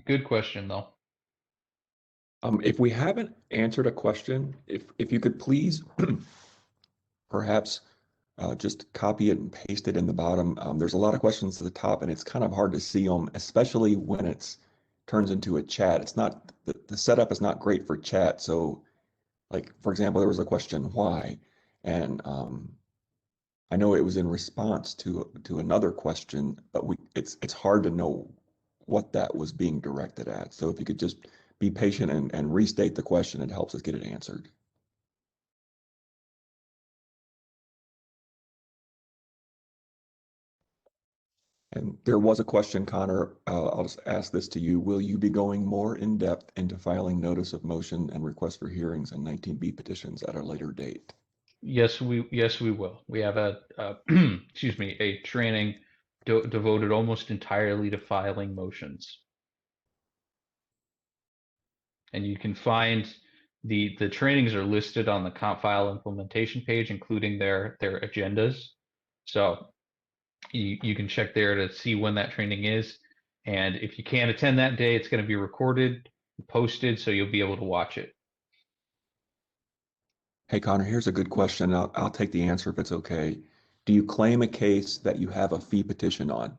Good question, though. If we haven't answered a question, if you could please perhaps just copy it and paste it in the bottom. There's a lot of questions at the top, and it's kind of hard to see them, especially when it turns into a chat. It's not, the setup is not great for chat. So like, for example, there was a question, why? And I know it was in response to another question, but it's hard to know what that was being directed at. So if you could just be patient and restate the question, it helps us get it answered. And there was a question, Connor, I'll just ask this to you. Will you be going more in depth into filing notice of motion and request for hearings and 19B petitions at a later date? Yes, we will. We have a excuse me, a training devoted almost entirely to filing motions. And you can find the trainings are listed on the CompFile implementation page, including their agendas. So you can check there to see when that training is. And if you can't attend that day, it's going to be recorded, posted, so you'll be able to watch it. Hey, Connor, here's a good question. I'll take the answer if it's okay. Do you claim a case that you have a fee petition on?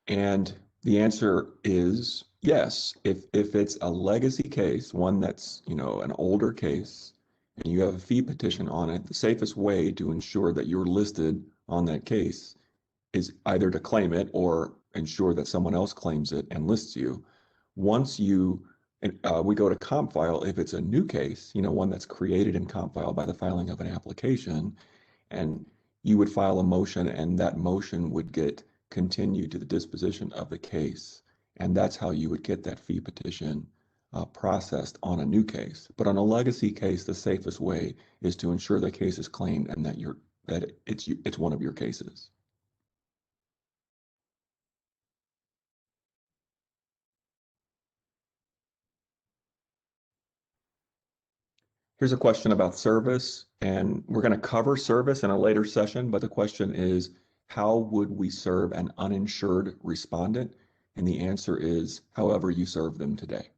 And the answer is yes. If it's a legacy case, one that's, an older case, and you have a fee petition on it, the safest way to ensure that you're listed on that case is either to claim it or ensure that someone else claims it and lists you. Once we go to CompFile, if it's a new case, one that's created in CompFile by the filing of an application, and you would file a motion, and that motion would get continued to the disposition of the case. And that's how you would get that fee petition processed on a new case. But on a legacy case, the safest way is to ensure the case is claimed and that it's one of your cases. Here's a question about service, and we're going to cover service in a later session, but the question is, how would we serve an uninsured respondent? And the answer is, however you serve them today.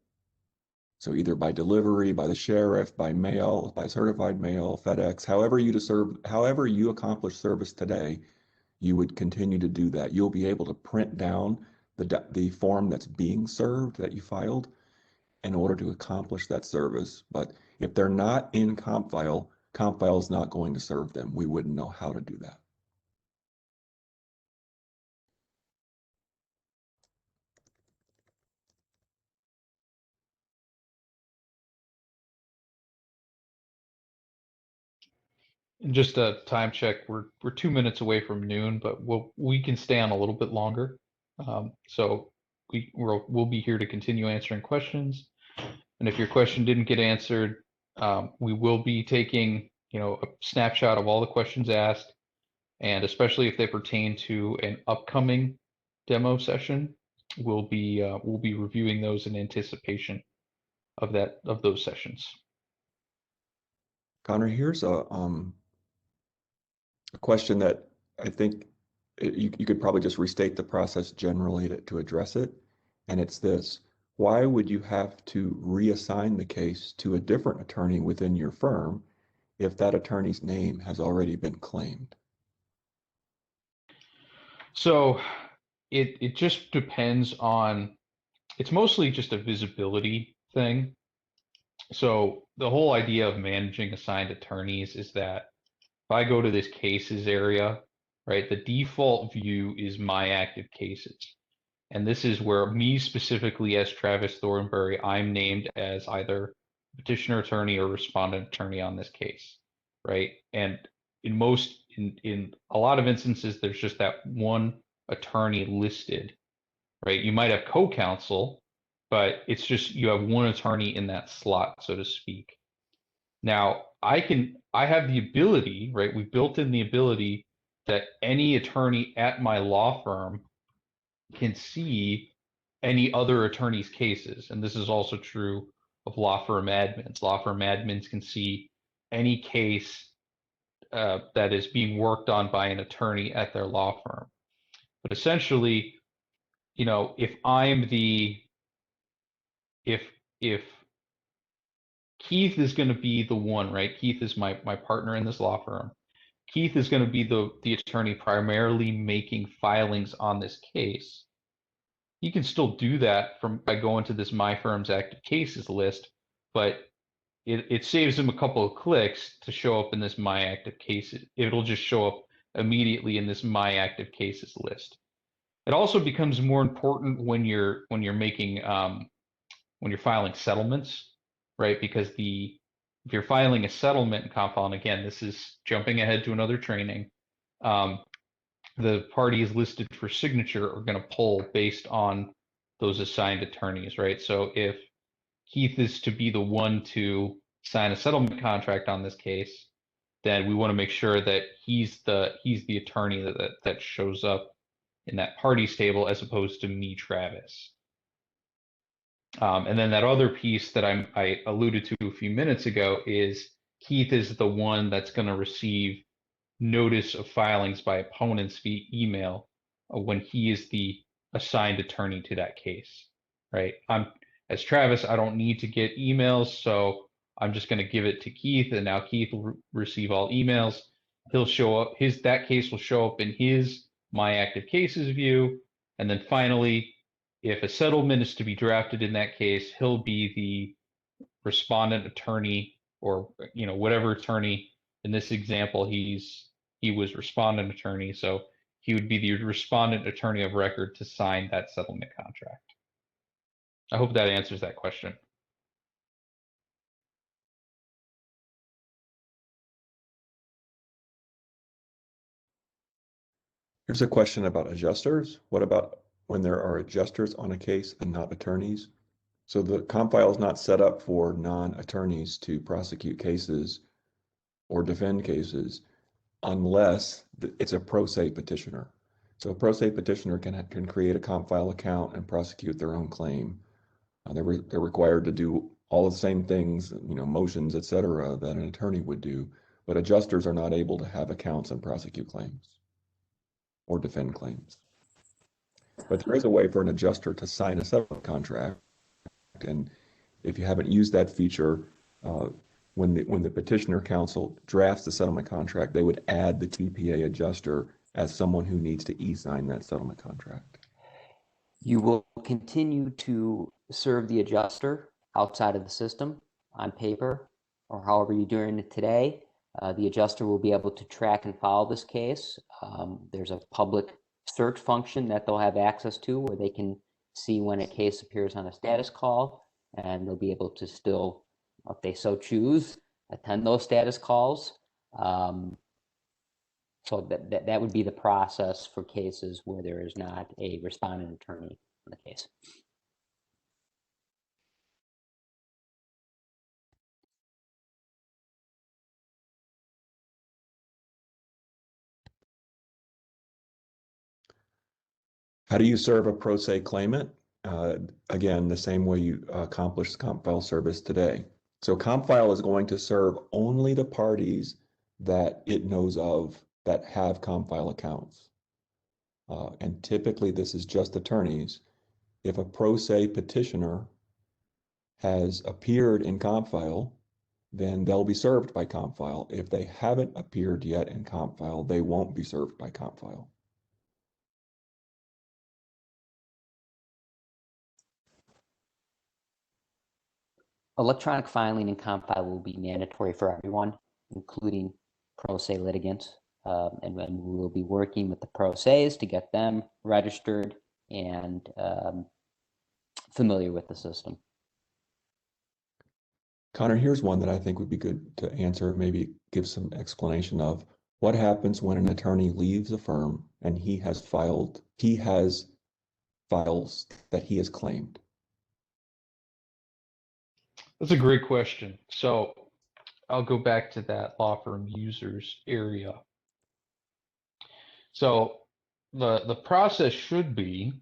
So either by delivery, by the sheriff, by mail, by certified mail, FedEx, however you accomplish service today, you would continue to do that. You'll be able to print down the form that's being served that you filed in order to accomplish that service. But if they're not in CompFile, CompFile is not going to serve them. We wouldn't know how to do that. And just a time check, we're 2 minutes away from noon, but we can stay on a little bit longer. So we'll be here to continue answering questions. And if your question didn't get answered, we will be taking a snapshot of all the questions asked, and especially if they pertain to an upcoming demo session, we'll be reviewing those in anticipation of those sessions. Connor, here's a question that I think you could probably just restate the process generally to address it. And it's this: why would you have to reassign the case to a different attorney within your firm if that attorney's name has already been claimed? So it just depends on, it's mostly just a visibility thing. So the whole idea of managing assigned attorneys is that if I go to this cases area, right, the default view is my active cases. And this is where me specifically as Travis Thornberry, I'm named as either petitioner attorney or respondent attorney on this case, right? And in a lot of instances, there's just that one attorney listed, right? You might have co-counsel, but it's just you have one attorney in that slot, so to speak. Now, I have the ability, right? We built in the ability that any attorney at my law firm can see any other attorney's cases. And this is also true of law firm admins. Law firm admins can see any case that is being worked on by an attorney at their law firm. But essentially, if if Keith is going to be the one, right? Keith is my partner in this law firm. Keith is going to be the attorney primarily making filings on this case. He can still do that by going to this My Firm's Active Cases list, but it saves him a couple of clicks to show up in this My Active Cases. It'll just show up immediately in this My Active Cases list. It also becomes more important when you're making when you're filing settlements, right? Because if you're filing a settlement in CompFile, and again, this is jumping ahead to another training, the parties listed for signature are going to pull based on those assigned attorneys, right? So if Keith is to be the one to sign a settlement contract on this case, then we want to make sure that he's the attorney that shows up in that parties table as opposed to me, Travis. And then that other piece that I alluded to a few minutes ago is Keith is the one that's going to receive notice of filings by opponents via email when he is the assigned attorney to that case, right? As Travis, I don't need to get emails, so I'm just going to give it to Keith, and now Keith will receive all emails. He'll show up, that case will show up in his My Active Cases view, and then finally, if a settlement is to be drafted in that case, he'll be the respondent attorney, or whatever attorney. In this example, he was respondent attorney, so he would be the respondent attorney of record to sign that settlement contract. I hope that answers that question. Here's a question about adjusters. What about when there are adjusters on a case and not attorneys? So the CompFile is not set up for non-attorneys to prosecute cases or defend cases unless it's a pro se petitioner. So a pro se petitioner can create a CompFile account and prosecute their own claim. They're required to do all the same things, motions, et cetera, that an attorney would do, but adjusters are not able to have accounts and prosecute claims or defend claims. But there is a way for an adjuster to sign a settlement contract, and if you haven't used that feature, when the petitioner counsel drafts the settlement contract, they would add the TPA adjuster as someone who needs to e-sign that settlement contract. You will continue to serve the adjuster outside of the system on paper, or however you're doing it today. The adjuster will be able to track and follow this case. There's a public search function that they'll have access to where they can see when a case appears on a status call, and they'll be able to still, if they so choose, attend those status calls. So that would be the process for cases where there is not a respondent attorney in the case. How do you serve a pro se claimant? Again, the same way you accomplish the CompFile service today. So CompFile is going to serve only the parties that it knows of that have CompFile accounts. And typically this is just attorneys. If a pro se petitioner has appeared in CompFile, then they'll be served by CompFile. If they haven't appeared yet in CompFile, they won't be served by CompFile. Electronic filing in CompFile will be mandatory for everyone, including pro se litigants. And we will be working with the pro ses to get them registered and familiar with the system. Connor, here's one that I think would be good to answer, maybe give some explanation of. What happens when an attorney leaves a firm and he has files that he has claimed? That's a great question. So I'll go back to that law firm users area. So the process should be,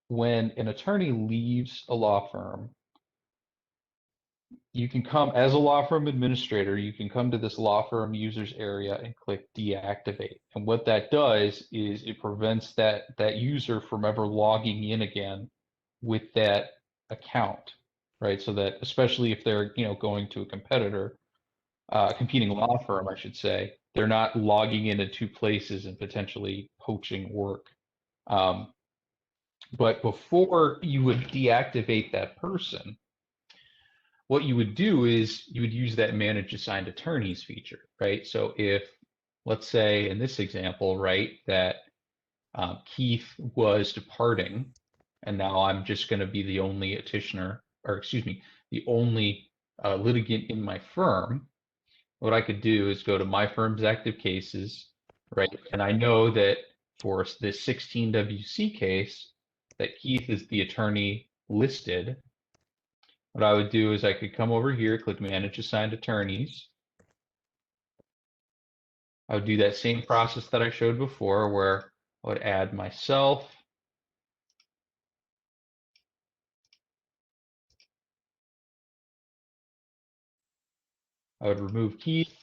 when an attorney leaves a law firm, you can come as a law firm administrator, you can come to this law firm users area and click deactivate. And what that does is it prevents that user from ever logging in again with that account, right? So that, especially if they're going to a competitor, competing law firm, I should say, they're not logging into two places and potentially poaching work. But before you would deactivate that person, what you would do is you would use that manage assigned attorneys feature, right? So if, let's say in this example, right, that Keith was departing, and now I'm just going to be the only petitioner, or excuse me, the only litigant in my firm, what I could do is go to my firm's active cases, right? And I know that for this 16 WC case, that Keith is the attorney listed. What I would do is I could come over here, click Manage Assigned Attorneys. I would do that same process that I showed before, where I would add myself, I would remove Keith.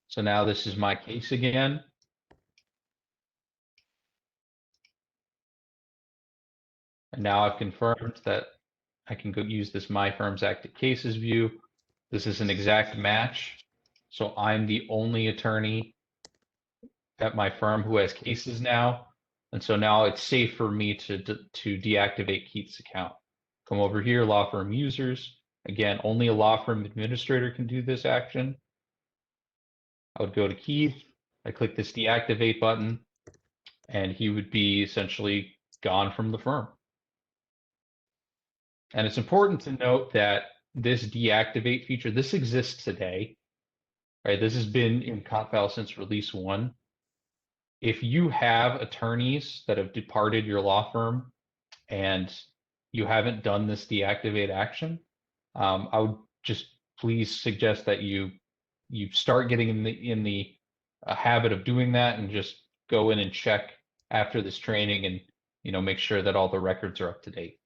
So now this is my case again. And now I've confirmed that I can go use this My Firm's Active Cases view. This is an exact match. So I'm the only attorney at my firm who has cases now. And so now it's safe for me to deactivate Keith's account. Come over here, law firm users. Again, only a law firm administrator can do this action. I would go to Keith. I click this deactivate button, and he would be essentially gone from the firm. And it's important to note that this deactivate feature, this exists today, right? This has been in CompFile since release 1. If you have attorneys that have departed your law firm and you haven't done this deactivate action, I would just please suggest that you start getting in the habit of doing that, and just go in and check after this training, and make sure that all the records are up to date.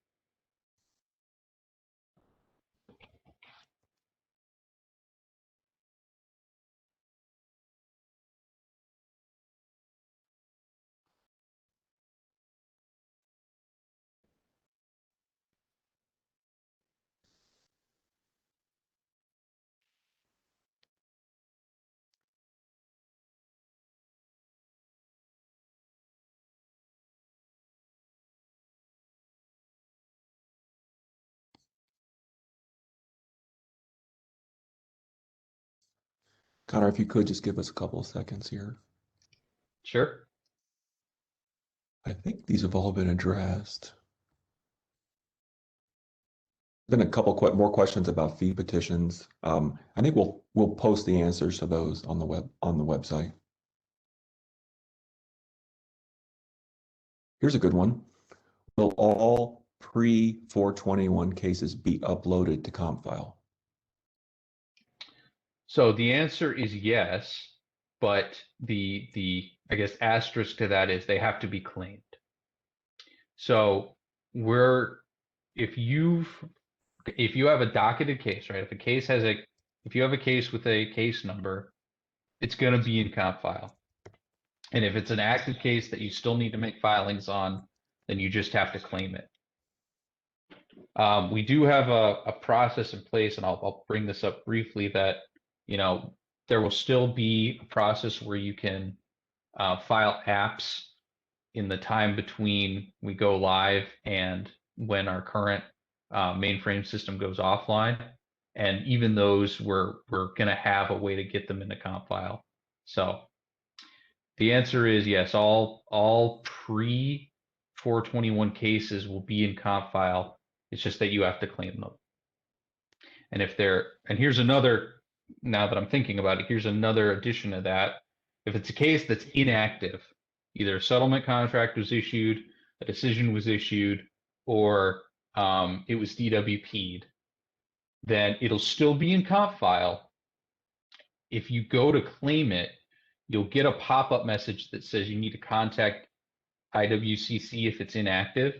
Connor, if you could just give us a couple of seconds here. Sure. I think these have all been addressed. Been a couple more questions about fee petitions. I think we'll post the answers to those on the website. Here's a good one. Will all pre-421 cases be uploaded to CompFile? So the answer is yes, but the I guess asterisk to that is they have to be claimed. So if you have a docketed case, right? If you have a case with a case number, it's going to be in CompFile. And if it's an active case that you still need to make filings on, then you just have to claim it. We do have a process in place, and I'll bring this up briefly, that there will still be a process where you can file apps in the time between we go live and when our current mainframe system goes offline. And even those, we're going to have a way to get them into CompFile. So the answer is yes, all pre-421 cases will be in CompFile. It's just that you have to claim them. And here's another, now that I'm thinking about it, here's another addition to that. If it's a case that's inactive, either a settlement contract was issued, a decision was issued, or it was DWP'd, then it'll still be in CompFile. If you go to claim it, you'll get a pop-up message that says you need to contact IWCC if it's inactive.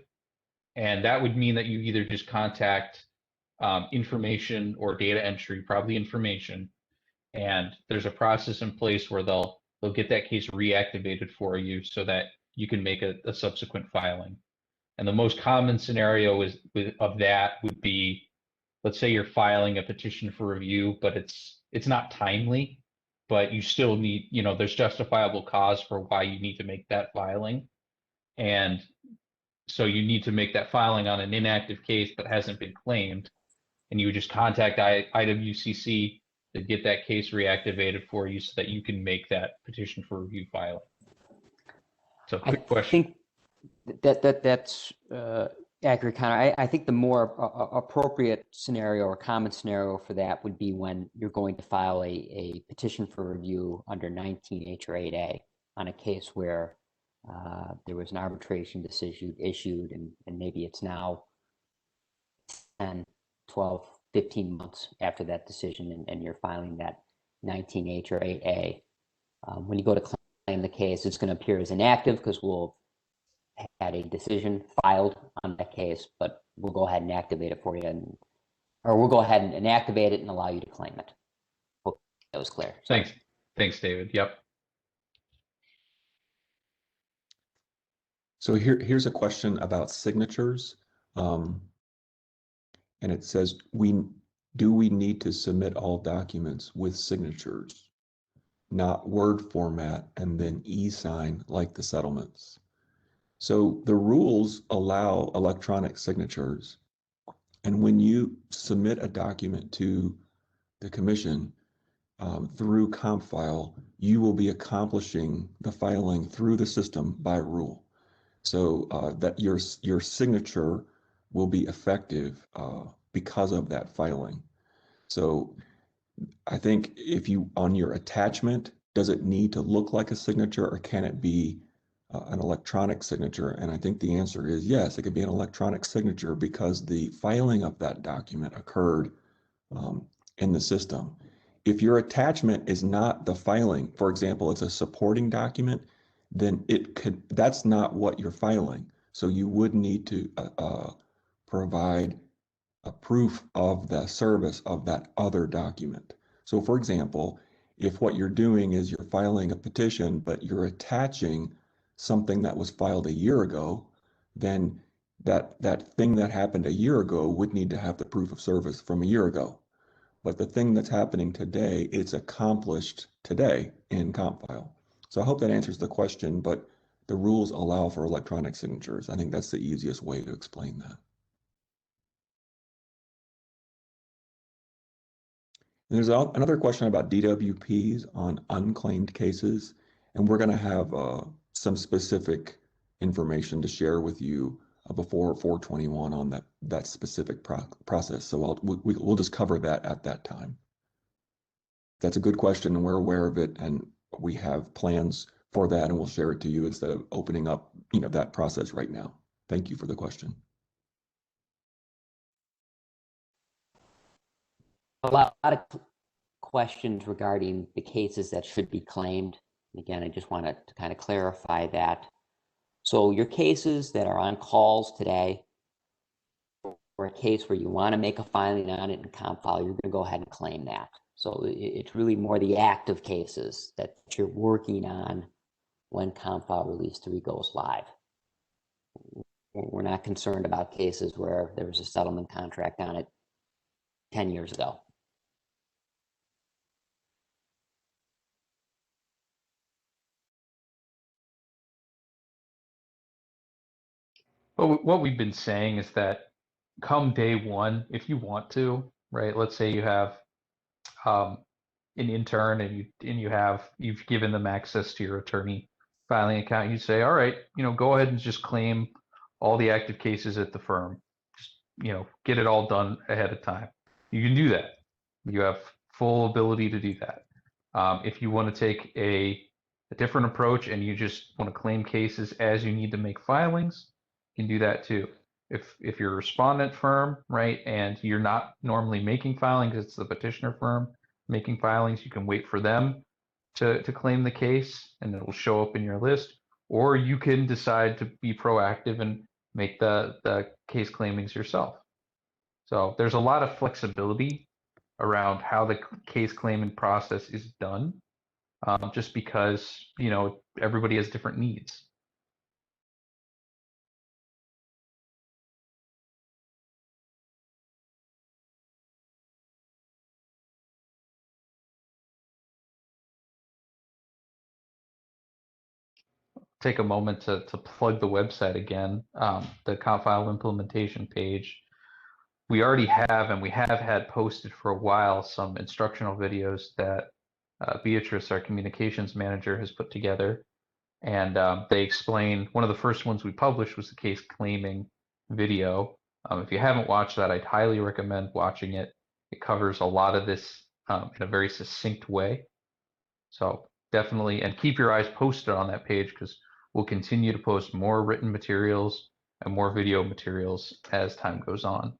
And that would mean that you either just contact information or data entry, probably information. And there's a process in place where they'll get that case reactivated for you so that you can make a subsequent filing. And the most common scenario of that would be, let's say you're filing a petition for review, but it's not timely, but you still need, there's justifiable cause for why you need to make that filing. And so you need to make that filing on an inactive case that hasn't been claimed. And you would just contact IWCC to get that case reactivated for you so that you can make that petition for review filing. So quick question. I think that's accurate, Connor. I think the more appropriate scenario or common scenario for that would be when you're going to file a petition for review under 19H or 8A on a case where there was an arbitration decision issued, and maybe it's now 10, 12, 15 months after that decision, and you're filing that 19H or 8A. When you go to claim the case, it's going to appear as inactive because we'll had a decision filed on that case, but we'll go ahead and activate it for you. And or we'll go ahead and activate it and allow you to claim it. Hope that was clear. Sorry. Thanks, David. Yep. So here's a question about signatures. And it says, do we need to submit all documents with signatures, not Word format and then e-sign like the settlements? So the rules allow electronic signatures. And when you submit a document to the commission through CompFile, you will be accomplishing the filing through the system by rule. So that your signature will be effective because of that filing. So I think if you, on your attachment, does it need to look like a signature or can it be an electronic signature? And I think the answer is yes, it could be an electronic signature because the filing of that document occurred in the system. If your attachment is not the filing, for example, it's a supporting document, then that's not what you're filing. So you would need to provide a proof of the service of that other document. So for example, if what you're doing is you're filing a petition, but you're attaching something that was filed a year ago, then that thing that happened a year ago would need to have the proof of service from a year ago. But the thing that's happening today, it's accomplished today in CompFile. So I hope that answers the question, but the rules allow for electronic signatures. I think that's the easiest way to explain that. And there's another question about DWPs on unclaimed cases, and we're going to have some specific information to share with you before 421 on that specific process. So we'll just cover that at that time. That's a good question, and we're aware of it, and we have plans for that, and we'll share it to you instead of opening up, that process right now. Thank you for the question. A lot of questions regarding the cases that should be claimed. Again, I just want to kind of clarify that. So your cases that are on calls today, or a case where you want to make a filing on it in CompFile, you're going to go ahead and claim that. So it's really more the active cases that you're working on when CompFile Release 3 goes live. We're not concerned about cases where there was a settlement contract on it 10 years ago. Well, what we've been saying is that come day one, if you want to, right? Let's say you have an intern and you've given them access to your attorney filing account. You say, all right, go ahead and just claim all the active cases at the firm. Just get it all done ahead of time. You can do that. You have full ability to do that. If you want to take a different approach and you just want to claim cases as you need to make filings, you can do that too. If you're a respondent firm, right, and you're not normally making filings, it's the petitioner firm making filings, you can wait for them to claim the case and it will show up in your list, or you can decide to be proactive and make the case claimings yourself. So there's a lot of flexibility around how the case claiming process is done, just because everybody has different needs. Take a moment to plug the website again, the CompFile implementation page. We already have, and we have had posted for a while, some instructional videos that Beatrice, our communications manager, has put together. And they explain, one of the first ones we published was the case claiming video. If you haven't watched that, I'd highly recommend watching it. It covers a lot of this in a very succinct way. So definitely, and keep your eyes posted on that page because we'll continue to post more written materials and more video materials as time goes on.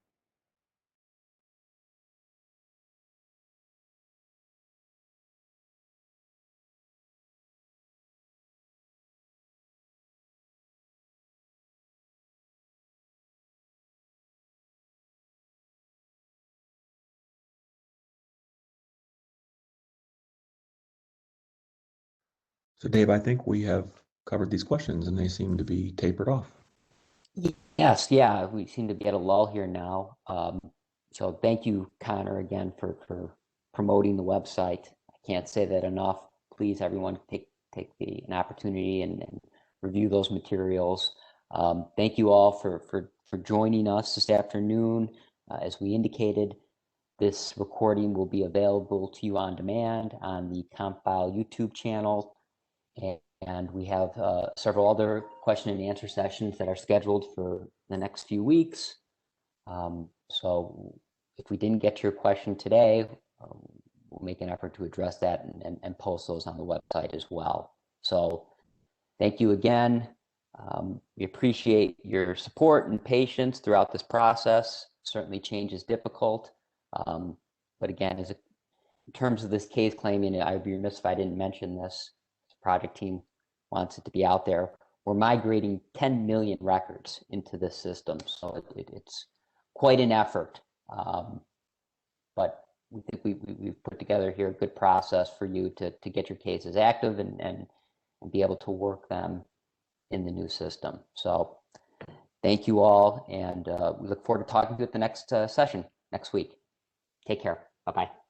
So Dave, I think we have covered these questions and they seem to be tapered off. Yes, yeah, we seem to be at a lull here now. So thank you, Connor, again for promoting the website. I can't say that enough. Please, everyone, take an opportunity and review those materials. Thank you all for joining us this afternoon. As we indicated, this recording will be available to you on demand on the CompFile YouTube channel. And we have several other question and answer sessions that are scheduled for the next few weeks. So if we didn't get to your question today, we'll make an effort to address that and post those on the website as well. So thank you again. We appreciate your support and patience throughout this process. Certainly change is difficult. But again, in terms of this case claiming, I'd be remiss if I didn't mention this. The project team wants it to be out there. We're migrating 10 million records into this system. So it's quite an effort. But we think we've put together here a good process for you to get your cases active and be able to work them in the new system. So thank you all. And we look forward to talking to you at the next session next week. Take care. Bye-bye.